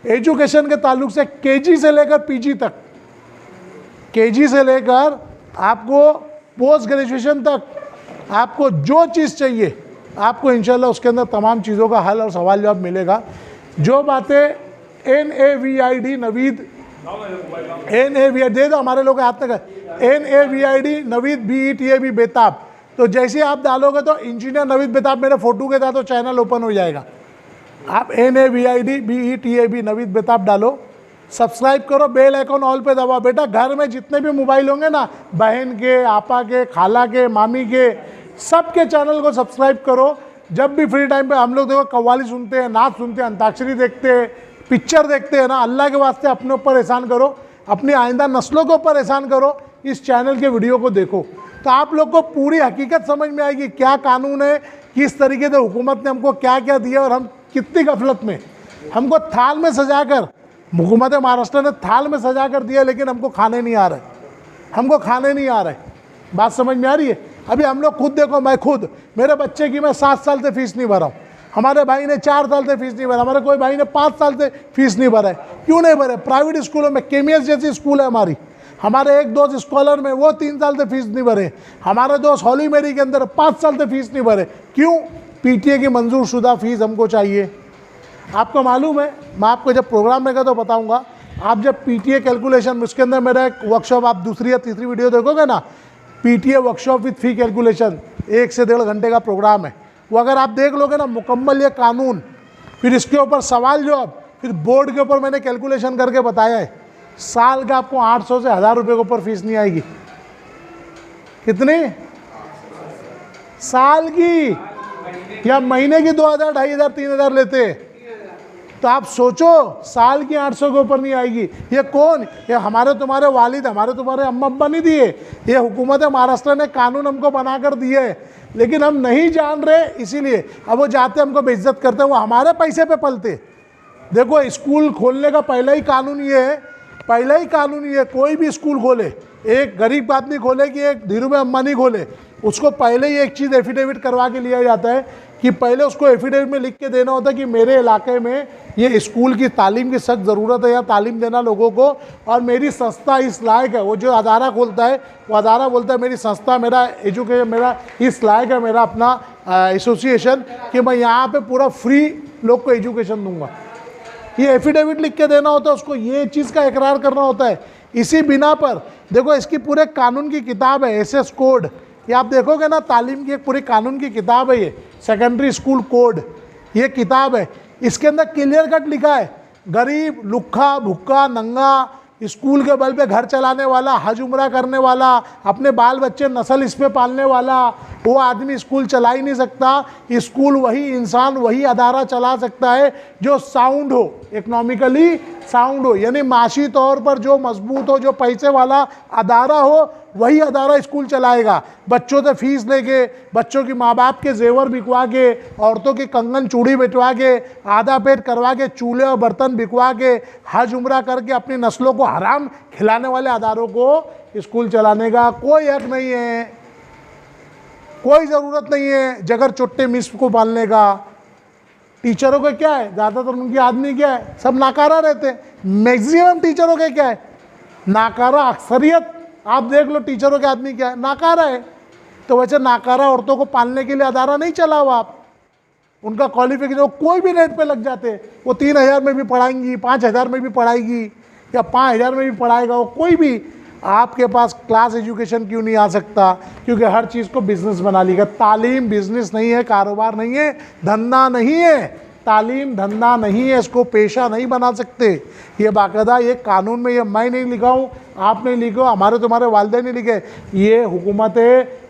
एजुकेशन के ताल्लुक से KG से लेकर PG तक, KG से लेकर आपको पोस्ट ग्रेजुएशन तक, आपको जो चीज़ चाहिए, आपको इंशाल्लाह उसके अंदर तमाम चीज़ों का हल और सवाल जवाब मिलेगा। जो बातें NAVID नवीद, NAVID दे दो हमारे लोग हाथ तक, NAVID नवीद BETAB बेताब, तो जैसे आप डालोगे तो इंजीनियर नवीद बेताब मेरे फ़ोटो के साथ तो चैनल ओपन हो जाएगा। आप NAVID BETAB नवीद बेताब डालो, सब्सक्राइब करो, बेल आइकन ऑल पे दबाओ। बेटा, घर में जितने भी मोबाइल होंगे ना, बहन के, आपा के, खाला के, मामी के, सबके चैनल को सब्सक्राइब करो। जब भी फ्री टाइम पे हम लोग देखो कव्वाली सुनते हैं, नाच सुनते हैं, अंताक्षरी देखते हैं, पिक्चर देखते हैं ना, अल्लाह के वास्ते अपने ऊपर एहसान करो, अपनी आइंदा नस्लों के ऊपर एहसान करो, इस चैनल के वीडियो को देखो, तो आप लोग को पूरी हकीकत समझ में आएगी, क्या कानून है, किस तरीके से हुकूमत ने हमको क्या क्या दिया और हम कितनी गफलत में, हमको थाल में सजा कर, हुकूमत महाराष्ट्र ने थाल में सजा कर दिया, लेकिन हमको खाने नहीं आ रहे, हमको खाने नहीं आ रहे। बात समझ में आ रही है? अभी हम लोग खुद देखो, मैं खुद, मेरे बच्चे की मैं 7 साल से फीस नहीं भरा हूँ, हमारे भाई ने 4 साल से फीस नहीं भरा, हमारे कोई भाई ने 5 साल से फीस नहीं भरा है। क्यों नहीं भरे? प्राइवेट स्कूलों में, KMS जैसी स्कूल है हमारी, हमारे एक दोस्त स्कॉलर में वो 3 साल से फीस नहीं भरे, हमारे दोस्त हॉली मेरी के अंदर 5 साल से फीस नहीं भरे। क्यों? PTA की मंजूर शुदा फीस हमको चाहिए। आपको मालूम है, मैं आपको जब प्रोग्राम में गया तो बताऊंगा, आप जब PTA कैलकुलेशन, उसके अंदर मेरा एक वर्कशॉप, आप दूसरी या तीसरी वीडियो देखोगे ना, PTA workshop with fee calculation, 1 से 1.5 घंटे का प्रोग्राम है, वो अगर आप देख लोगे ना, मुकम्मल ये कानून, फिर इसके ऊपर सवाल जवाब, फिर बोर्ड के ऊपर मैंने कैलकुलेशन करके बताया है, साल का आपको 800 से 1000 रुपये के ऊपर फीस नहीं आएगी। कितनी? साल की, या महीने की 2000, 2500, 3000 लेते हैं, तो आप सोचो, साल की 800 के ऊपर नहीं आएगी। ये कौन? ये हमारे तुम्हारे वालिद, हमारे तुम्हारे अम्मा अब्बा नहीं दिए, ये हुकूमत महाराष्ट्र ने कानून हमको बना कर दिए है, लेकिन हम नहीं जान रहे, इसीलिए अब वो जाते हमको बेइज्जत करते, वो हमारे पैसे पे पलते। देखो, स्कूल खोलने का पहला ही कानून ये है, पहला ही कानून ये, कोई भी स्कूल खोले, एक गरीब आदमी खोले कि एक धीरूभाई अंबानी खोले, उसको पहले ही एक चीज़ एफिडेविट करवा के लिया जाता है कि पहले उसको एफिडेविट में लिख के देना होता है कि मेरे इलाके में ये स्कूल की तालीम की सख्त ज़रूरत है, या तालीम देना लोगों को, और मेरी संस्था इस लायक है। वो जो अदारा खोलता है, वो अदारा बोलता है मेरी संस्था, मेरा एजुकेशन, मेरा इस लायक है, मेरा अपना एसोसिएशन, कि मैं यहाँ पे पूरा फ्री लोग को एजुकेशन दूंगा। ये एफिडेविट लिख के देना होता है उसको, ये चीज़ का इकरार करना होता है। इसी बिना पर देखो, इसकी पूरे कानून की किताब है, SS कोड, ये आप देखोगे ना, तालीम की एक पूरी कानून की किताब है, ये सेकेंडरी स्कूल कोड, ये किताब है। इसके अंदर क्लियर कट लिखा है, गरीब, लुक्खा, भुक्का, नंगा, स्कूल के बल पे घर चलाने वाला, हज उम्रा करने वाला, अपने बाल बच्चे नस्ल इस पे पालने वाला, वो आदमी स्कूल चला ही नहीं सकता। स्कूल वही इंसान, वही अदारा चला सकता है जो साउंड हो, इकोनॉमिकली साउंड हो, यानी माशी तौर पर जो मजबूत हो, जो पैसे वाला अदारा हो, वही अदारा स्कूल चलाएगा। बच्चों से फीस लेके, बच्चों की माँ बाप के जेवर बिकवा के, औरतों की कंगन चूड़ी बिटवा के, आधा पेट करवा के, चूल्हे और बर्तन बिकवा के, हज उम्रा करके अपनी नस्लों को हराम खिलाने वाले अदारों को स्कूल चलाने का कोई हक नहीं है, कोई ज़रूरत नहीं है जगर चुट्टे मिस्र को पालने का। टीचरों का क्या है, ज़्यादातर उनकी आदमी क्या है, सब नाकारा रहते हैं। मैक्सिमम टीचरों के क्या है, नाकारा। अक्सरियत आप देख लो टीचरों के आदमी क्या है, नाकारा है। तो वैसे नाकारा औरतों को पालने के लिए अदारा नहीं चलाओ आप। उनका क्वालिफिकेशन कोई भी रेट पे लग जाते, वो 3,000 में भी पढ़ाएंगी, 5,000 में भी पढ़ाएगी, या 5,000 में भी पढ़ाएगा वो कोई भी। आपके पास क्लास एजुकेशन क्यों नहीं आ सकता? क्योंकि हर चीज़ को बिजनेस बना लिया। तालीम बिजनेस नहीं है, कारोबार नहीं है, धंधा नहीं है। तालीम धंधा नहीं है, इसको पेशा नहीं बना सकते। ये बाकायदा ये कानून में, ये मैं नहीं लिखा हूँ, आप नहीं लिखो, हमारे तुम्हारे वालिदैन नहीं लिखे, ये हुकूमत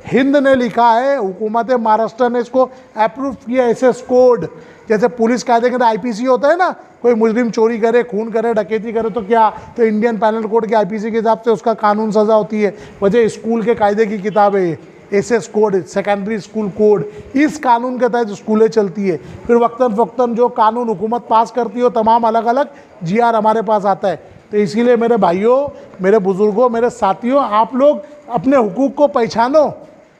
हिंद ने लिखा है, हुकूमत महाराष्ट्र ने इसको अप्रूव किया। एसएस कोड, जैसे पुलिस कायदे के अंदर आईपीसी होता है ना, कोई मुजरिम चोरी करे, खून करे, डकैती करे तो क्या, तो इंडियन पैनल कोड के आईपीसी के हिसाब से उसका कानून सज़ा होती है। वजह स्कूल के कायदे की किताब है, SS code, secondary school code. इस कानून के तहत स्कूलें चलती है। फिर वक्तन फ़क्तन जो कानून हुकूमत पास करती है, तमाम अलग अलग जीआर हमारे पास आता है। तो इसीलिए मेरे भाइयों, मेरे बुज़ुर्गों, मेरे साथियों, आप लोग अपने हुकूक को पहचानो।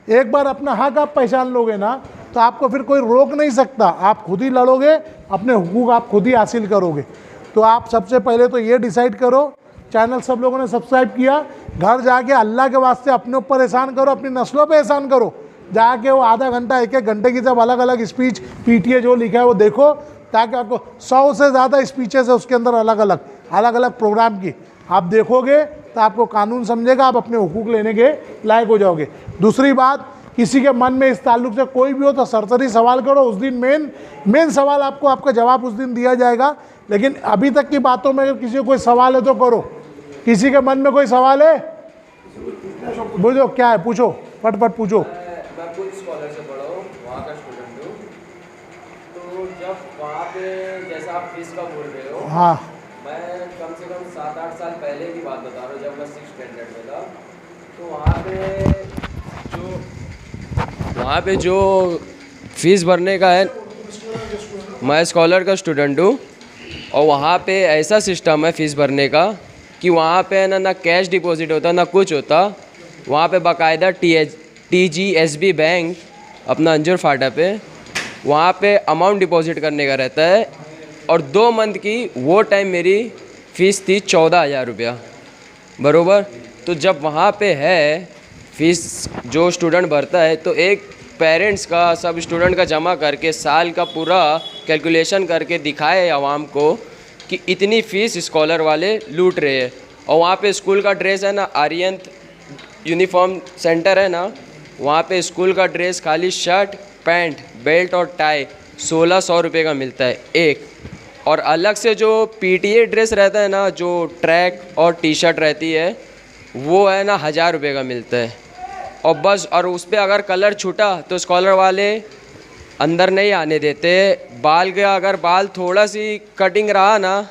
एक बार अपना हक आप पहचान लोगे ना, तो आपको फिर कोई रोक नहीं सकता। आप खुद ही लड़ोगे, अपने हुकूक आप खुद ही हासिल करोगे। तो आप सबसे पहले तो ये डिसाइड करो, चैनल सब लोगों ने सब्सक्राइब किया, घर जाके अल्लाह के वास्ते अपने ऊपर एहसान करो, अपनी नस्लों पे एहसान करो। जाके वो आधा घंटा, एक एक घंटे की सब अलग अलग स्पीच पीटीए जो लिखा है वो देखो, ताकि आपको 100 से ज़्यादा स्पीचेस है उसके अंदर अलग अलग प्रोग्राम की। आप देखोगे तो आपको कानून समझेगा, आप अपने हुकूक लेने के लायक हो जाओगे। दूसरी बात, किसी के मन में इस ताल्लुक से कोई भी हो तो सरसरी सवाल करो, उस दिन मेन सवाल आपका जवाब उस दिन दिया जाएगा। लेकिन अभी तक की बातों में अगर किसी को कोई सवाल है तो करो। किसी के मन में कोई सवाल है, बुझो क्या है, पूछो, फटफट पूछो। मैं पुलिस स्कॉलर से पढ़ा हूँ, वहाँ का स्टूडेंट हूँ। तो जब वहाँ पे जैसा आप फीस का बोल रहे हो, हाँ, मैं कम से कम 7-8 साल पहले की बात बता रहा हूँ, जब मैं 6th स्टैंडर्ड में था। तो वहाँ पे जो फीस भरने का है, मैं स्कॉलर का स्टूडेंट हूँ, और वहाँ पे ऐसा सिस्टम है फीस भरने का कि वहाँ पे ना कैश डिपॉजिट होता, ना कुछ होता। वहाँ पे बाकायदा TGSB बैंक अपना अंजुर फाटा पे, वहाँ पे अमाउंट डिपॉजिट करने का रहता है। और 2 मंथ की वो टाइम मेरी फ़ीस थी 14,000 रुपया बरोबर। तो जब वहाँ पे है फ़ीस जो स्टूडेंट भरता है, तो एक पेरेंट्स का, सब स्टूडेंट का जमा करके साल का पूरा कैलकुलेशन करके दिखाए आवाम को कि इतनी फ़ीस स्कॉलर वाले लूट रहे हैं। और वहाँ पे स्कूल का ड्रेस है ना, आर्यंत यूनिफॉर्म सेंटर है ना, वहाँ पे स्कूल का ड्रेस खाली शर्ट, पैंट, बेल्ट और टाई 1,600 रुपये का मिलता है एक। और अलग से जो PTA ड्रेस रहता है ना, जो ट्रैक और टी-शर्ट रहती है, वो है ना 1,000 रुपये का मिलता है। और बस, और उस पर अगर कलर छूटा तो स्कॉलर वाले अंदर नहीं आने देते। बाल का अगर बाल थोड़ा सी कटिंग रहा ना,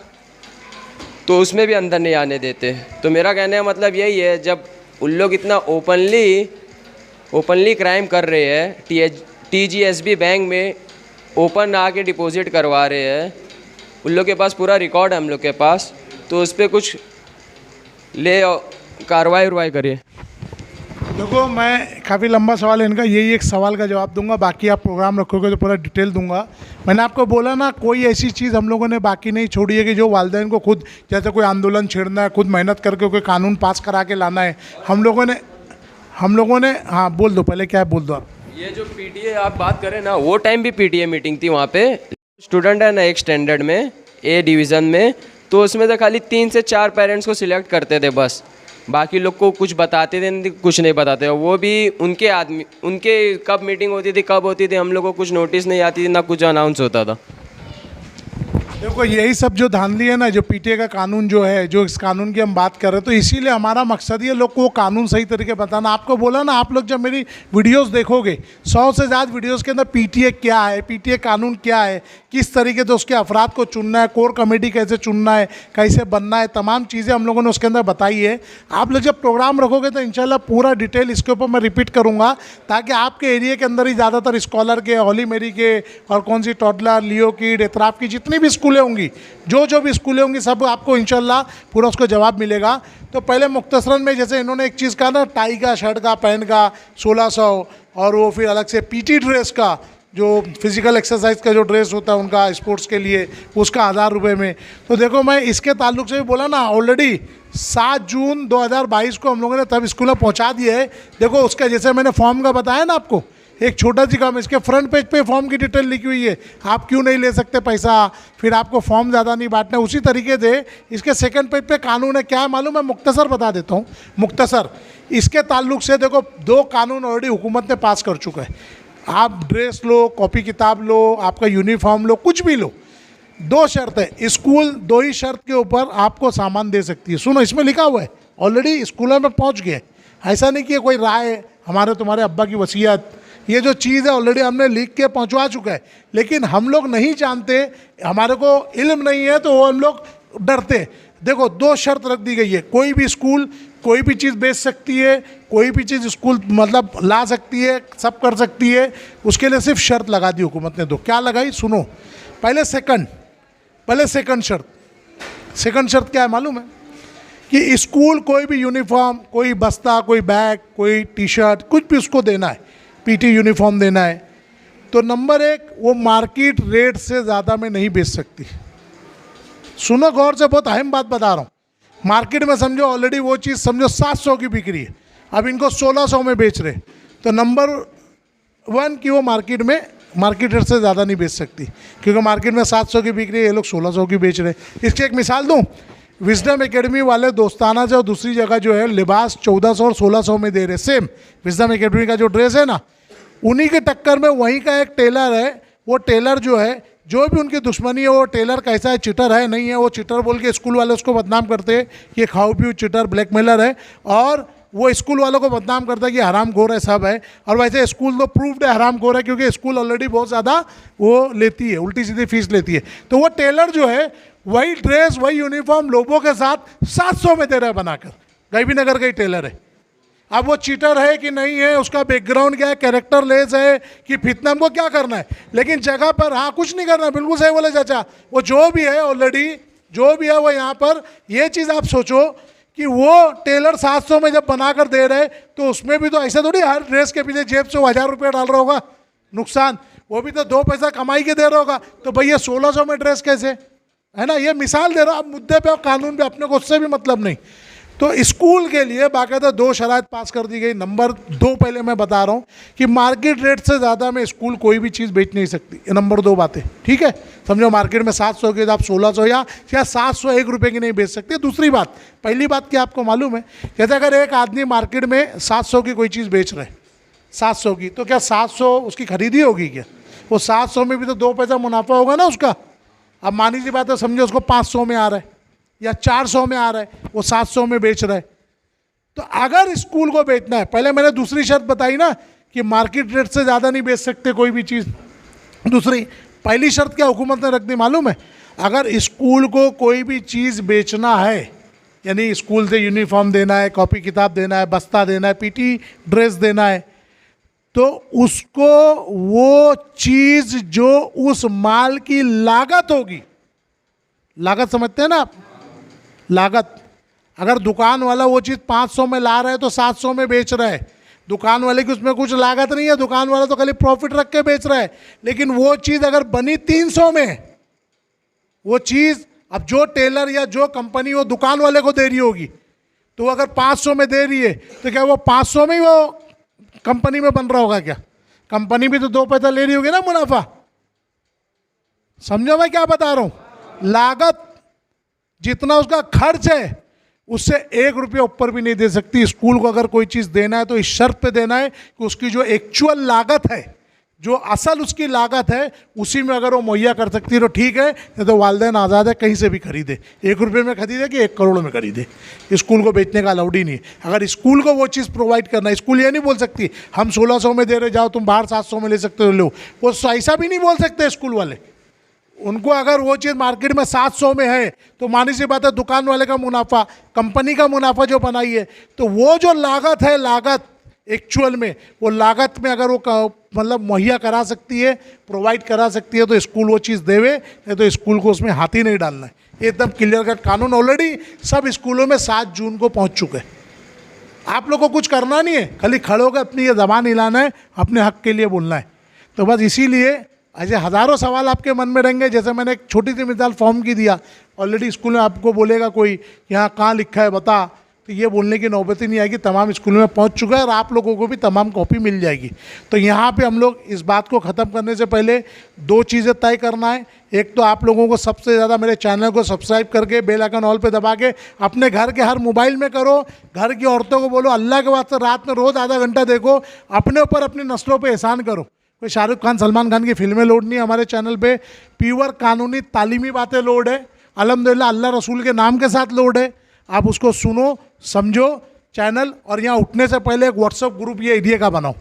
तो उसमें भी अंदर नहीं आने देते। तो मेरा कहने का मतलब यही है, जब उन लोग इतना ओपनली क्राइम कर रहे हैं, TGSB बैंक में ओपन आके डिपॉजिट करवा रहे हैं, उन लोग के पास पूरा रिकॉर्ड है हम लोग के पास, तो उस पर कुछ ले कार्रवाई करिए। देखो, मैं काफ़ी लंबा सवाल है इनका, यही एक सवाल का जवाब दूंगा, बाकी आप प्रोग्राम रखोगे तो पूरा डिटेल दूंगा। मैंने आपको बोला ना, कोई ऐसी चीज़ हम लोगों ने बाकी नहीं छोड़ी है कि जो वालिदैन को खुद, जैसे कोई आंदोलन छेड़ना है, खुद मेहनत करके कोई कानून पास करा के लाना है, हम लोगों ने हाँ, बोल दो पहले, क्या है बोल दो आप। ये जो PTA आप बात करें ना, वो टाइम भी PTA मीटिंग थी वहाँ पे। स्टूडेंट है ना एक स्टैंडर्ड में, A डिवीज़न में, तो उसमें से खाली 3 से 4 पेरेंट्स को सिलेक्ट करते थे बस। बाकी लोग को कुछ बताते थे, कुछ नहीं बताते। वो भी उनके आदमी, उनके कब मीटिंग होती थी, कब होती थी, हम लोग को कुछ नोटिस नहीं आती थी, ना कुछ अनाउंस होता था। देखो यही सब जो धांधली है ना, जो पीटीए का कानून जो है, जो इस कानून की हम बात कर रहे हैं, तो इसीलिए हमारा मकसद ये लोग को वो कानून सही तरीके बताना। आपको बोला ना, आप लोग जब मेरी वीडियोस देखोगे 100 से ज़्यादा वीडियोस के अंदर पीटीए क्या है, पीटीए कानून क्या है, किस तरीके से उसके अफराद को चुनना है, कोर कमेटी कैसे चुनना है, कैसे बनना है, तमाम चीज़ें हम लोगों ने उसके अंदर बताई है। आप लोग जब प्रोग्राम रखोगे तो इंशाल्लाह पूरा डिटेल इसके ऊपर मैं रिपीट करूँगा, ताकि आपके एरिया के अंदर ही ज़्यादातर स्कॉलर के, हॉली मेरी के और कौन सी टॉडलर, लियो किड, एतराफ़ की जितनी भी स्कूलें होंगी, जो भी स्कूलें होंगी, सब आपको इंशाल्लाह पूरा उसको जवाब मिलेगा। तो पहले मुख्तसरन में जैसे इन्होंने एक चीज़ कहा ना, टाई का, शर्ट का, पैंट का 1600, और वो फिर अलग से पीटी ड्रेस का, जो फिज़िकल एक्सरसाइज का जो ड्रेस होता है उनका स्पोर्ट्स के लिए, उसका 1000 रुपये में। तो देखो मैं इसके ताल्लुक से भी बोला ना, ऑलरेडी 7 जून 2022 को हम लोगों ने तब स्कूल में पहुंचा दिए है। देखो उसका जैसे मैंने फॉर्म का बताया ना आपको, एक छोटा सी काम, इसके फ्रंट पेज पे फॉर्म की डिटेल लिखी हुई है, आप क्यों नहीं ले सकते पैसा, फिर आपको फॉर्म ज़्यादा नहीं बांटना। उसी तरीके से इसके सेकंड पेज पे कानून है, क्या है मालूम है, मुख्तसर बता देता हूँ। मुख्तसर इसके ताल्लुक से देखो 2 कानून ऑलरेडी हुकूमत ने पास कर चुका है। आप ड्रेस लो, कॉपी किताब लो, आपका यूनिफॉर्म लो, कुछ भी लो, 2 शर्त है। स्कूल 2 ही शर्त के ऊपर आपको सामान दे सकती है। सुनो, इसमें लिखा हुआ है, ऑलरेडी स्कूलों में पहुँच गए। ऐसा नहीं कि कोई राय, हमारे तुम्हारे अब्बा की वसीयत, ये जो चीज़ है ऑलरेडी हमने लिख के पहुंचवा चुका है, लेकिन हम लोग नहीं जानते, हमारे को इल्म नहीं है, तो वो हम लोग डरते। देखो 2 शर्त रख दी गई है, कोई भी स्कूल कोई भी चीज़ बेच सकती है, कोई भी चीज़ स्कूल मतलब ला सकती है, सब कर सकती है। उसके लिए सिर्फ शर्त लगा दी हुकूमत ने 2। क्या लगाई सुनो, पहले सेकंड शर्त। सेकंड शर्त क्या है मालूम है, कि स्कूल कोई भी यूनिफॉर्म, कोई बस्ता, कोई बैग, कोई टी शर्ट, कुछ भी उसको देना है, पीटी यूनिफॉर्म देना है, तो नंबर 1 वो मार्केट रेट से ज़्यादा में नहीं बेच सकती। सुनो गौर से, बहुत अहम बात बता रहा हूँ। मार्केट में समझो ऑलरेडी वो चीज़ समझो 700 की बिक रही है, अब इनको 1600 में बेच रहे, तो नंबर 1 कि वो मार्केट रेट से ज़्यादा नहीं बेच सकती, क्योंकि मार्केट में 700 की बिक रही है, ये लोग 1600 की बेच रहे। इसकी एक मिसाल दूँ, विजडम एकेडमी वाले दोस्ताना जो दूसरी जगह जो है लिबास 1400 और 1600 में दे रहे, सेम विजडम एकेडमी का जो ड्रेस है ना, उन्हीं के टक्कर में वहीं का एक टेलर है, वो टेलर जो है, जो भी उनकी दुश्मनी है, वो टेलर कैसा है, चिटर है नहीं है, वो चिटर बोल के स्कूल वाले उसको बदनाम करते हैं, ये खाओ पियो चिटर ब्लैकमेलर है, और वो स्कूल वालों को बदनाम करता है कि हराम खोर है, सब है। और वैसे स्कूल तो प्रूव्ड है हराम खोर है, क्योंकि स्कूल ऑलरेडी बहुत ज़्यादा वो लेती है, उल्टी सीधी फीस लेती है। तो वो टेलर जो है वही ड्रेस, वही यूनिफॉर्म लोगों के साथ 700 में दे रहा है बनाकर, गैबी नगर का ही टेलर है। अब वो चीटर है कि नहीं है, उसका बैकग्राउंड क्या है, कैरेक्टर लेस है कि फितना, हमको क्या करना है, लेकिन जगह पर हाँ कुछ नहीं करना है। बिल्कुल सही बोले चाचा, वो जो भी है ऑलरेडी, जो भी है वो यहाँ पर, ये चीज़ आप सोचो कि वो टेलर 700 में जब बनाकर दे रहे, तो उसमें भी तो ऐसा थोड़ी हर ड्रेस के पीछे जेब से 1000 रुपये डाल रहा होगा, नुकसान, वो भी तो 2 पैसा कमाई के दे रहा होगा। तो भैया 1600 में ड्रेस कैसे, है ना, ये मिसाल दे रहा हूँ, मुद्दे पे और कानून पे अपने को उससे भी मतलब नहीं। तो स्कूल के लिए बाकायदा 2 शराइत पास कर दी गई। नंबर 2 पहले मैं बता रहा हूँ कि मार्केट रेट से ज़्यादा में स्कूल कोई भी चीज़ बेच नहीं सकती। ये नंबर 2 बातें, ठीक है। समझो मार्केट में 700 के आप 1600 या 701 रुपये की नहीं बेच सकते। दूसरी बात, पहली बात क्या आपको मालूम है, कहते अगर एक आदमी मार्केट में 700 की कोई चीज़ बेच रहे, 700 की, तो क्या 700 उसकी खरीदी होगी क्या? वो 700 में भी तो 2 पैसा मुनाफा होगा ना उसका। अब मानी सी बात है, समझो उसको 500 में आ रहा है या 400 में आ रहा है, वो 700 में बेच रहा है। तो अगर स्कूल को बेचना है, पहले मैंने दूसरी शर्त बताई ना कि मार्केट रेट से ज़्यादा नहीं बेच सकते कोई भी चीज़। दूसरी, पहली शर्त क्या हुकूमत ने रख दी मालूम है, अगर स्कूल को कोई भी चीज़ बेचना है, यानी स्कूल से यूनिफॉर्म देना है, कॉपी किताब देना है, बस्ता देना है, पीटी ड्रेस देना है, तो उसको वो चीज़ जो उस माल की लागत होगी, लागत समझते हैं ना आप, लागत, अगर दुकान वाला वो चीज़ 500 में ला रहा है तो 700 में बेच रहा है, दुकान वाले की उसमें कुछ लागत नहीं है, दुकान वाला तो खाली प्रॉफिट रख के बेच रहा है। लेकिन वो चीज़ अगर बनी 300 में, वो चीज़ अब जो टेलर या जो कंपनी वो दुकान वाले को दे रही होगी, तो अगर 500 में दे रही है, तो क्या वो 500 में ही वो कंपनी में बन रहा होगा क्या? कंपनी भी तो 2 पैसा ले रही होगी ना मुनाफा। समझो मैं क्या बता रहा हूँ, लागत जितना उसका खर्च है उससे 1 रुपया ऊपर भी नहीं दे सकती। स्कूल को अगर कोई चीज़ देना है तो इस शर्त पे देना है कि उसकी जो एक्चुअल लागत है, जो असल उसकी लागत है उसी में अगर वो मुहैया कर सकती है तो ठीक है, नहीं तो वालिदैन आज़ाद है, कहीं से भी खरीदे, 1 रुपये में खरीदे कि 1 करोड़ में खरीदे, स्कूल को बेचने का अलाउड ही नहीं है। अगर स्कूल को वो चीज़ प्रोवाइड करना है, स्कूल ये नहीं बोल सकती हम 1600 में दे रहे, जाओ तुम बाहर 700 में ले सकते हो, लो, वो ऐसा भी नहीं बोल सकते स्कूल वाले। उनको अगर वो चीज़ मार्केट में 700 में है तो मानी सी बात है दुकान वाले का मुनाफा, कंपनी का मुनाफा जो बनाई है, तो वो जो लागत है, लागत एक्चुअल में वो लागत में अगर वो मतलब मुहैया करा सकती है, प्रोवाइड करा सकती है, तो स्कूल वो चीज़ देवे, नहीं तो स्कूल को उसमें हाथ ही नहीं डालना है। एकदम क्लियर कट कानून ऑलरेडी सब स्कूलों में 7 जून को पहुंच चुके हैं। आप लोग को कुछ करना नहीं है, खाली खड़े होकर अपनी ये ज़बान हिलाना है, अपने हक के लिए बोलना है। तो बस इसीलिए ऐसे हज़ारों सवाल आपके मन में रहेंगे। जैसे मैंने एक छोटी सी मिसाल फॉर्म की दिया, ऑलरेडी स्कूल में आपको बोलेगा कोई यहाँ कहाँ लिखा है बता, तो ये बोलने की नौबत ही नहीं आएगी, तमाम स्कूलों में पहुंच चुका है और आप लोगों को भी तमाम कॉपी मिल जाएगी। तो यहाँ पे हम लोग इस बात को ख़त्म करने से पहले 2 चीज़ें तय करना है। एक तो आप लोगों को सबसे ज़्यादा मेरे चैनल को सब्सक्राइब करके बेल आइकन ऑल पे दबा के अपने घर के हर मोबाइल में करो। घर की औरतों को बोलो अल्लाह के वास्ते रात में रोज़ आधा घंटा देखो, अपने ऊपर अपनी नस्लों पर एहसान करो। कोई शाहरुख खान सलमान खान की फिल्में लोड नहीं है हमारे चैनल पे, प्योर कानूनी तालीमी बातें लोड है, अल्हम्दुलिल्लाह अल्लाह रसूल के नाम के साथ लोड है। आप उसको सुनो, समझो चैनल। और यहाँ उठने से पहले एक व्हाट्सअप ग्रुप ये एरिया का बनाओ,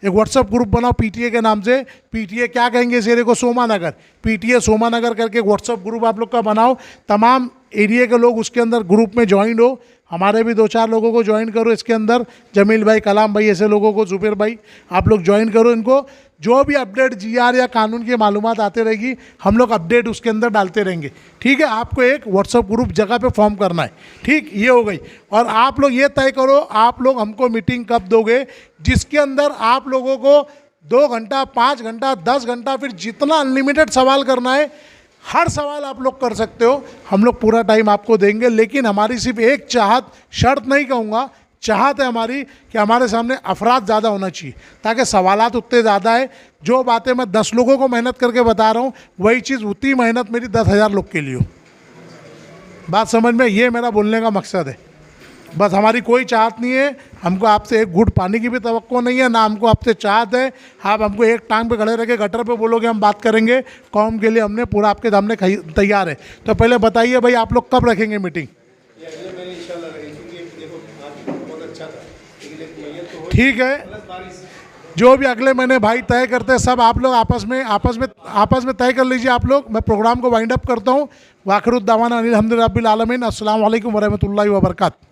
एक व्हाट्सअप ग्रुप बनाओ पीटीए के नाम से। पीटीए क्या कहेंगे इस एरिया को, सोमानगर, पीटीए सोमानगर करके एक व्हाट्सअप ग्रुप आप लोग का बनाओ। तमाम एरिया के लोग उसके अंदर ग्रुप में ज्वाइन हो, हमारे भी 2-4 लोगों को ज्वाइन करो इसके अंदर, जमील भाई, कलाम भाई, ऐसे लोगों को, जुबेर भाई, आप लोग ज्वाइन करो इनको। जो भी अपडेट जीआर या कानून की मालूमात आते रहेगी हम लोग अपडेट उसके अंदर डालते रहेंगे, ठीक है। आपको एक व्हाट्सअप ग्रुप जगह पे फॉर्म करना है, ठीक, ये हो गई। और आप लोग ये तय करो आप लोग हमको मीटिंग कब दोगे, जिसके अंदर आप लोगों को 2 घंटा, 5 घंटा, 10 घंटा, फिर जितना अनलिमिटेड सवाल करना है, हर सवाल आप लोग कर सकते हो, हम लोग पूरा टाइम आपको देंगे। लेकिन हमारी सिर्फ एक चाहत, शर्त नहीं कहूँगा, चाहत है हमारी कि हमारे सामने अफराद ज़्यादा होना चाहिए, ताकि सवालात उतने ज़्यादा है। जो बातें मैं 10 लोगों को मेहनत करके बता रहा हूँ, वही चीज़ उतनी मेहनत मेरी 10,000 लोग के लिए हो। बात समझ में, ये मेरा बोलने का मकसद है। बस हमारी कोई चाहत नहीं है, हमको आपसे एक घूंट पानी की भी तवक्को नहीं है, ना हमको आपसे चाहत है आप हमको एक टांग पे खड़े रह के गटर पे बोलोगे हम बात करेंगे। कौम के लिए हमने पूरा आपके सामने तैयार है। तो पहले बताइए भाई आप लोग कब रखेंगे मीटिंग? ठीक है, जो भी अगले महीने भाई तय करते हैं सब आप लोग आपस में तय कर लीजिए आप लोग। मैं प्रोग्राम को वाइंड अप करता हूँ। वाखिरुद्दावाना अनिल हम्दुलिल्लाहि रब्बिल आलमीन। अस्सलामु अलैकुम वरहमतुल्लाहि वबरकातुहू।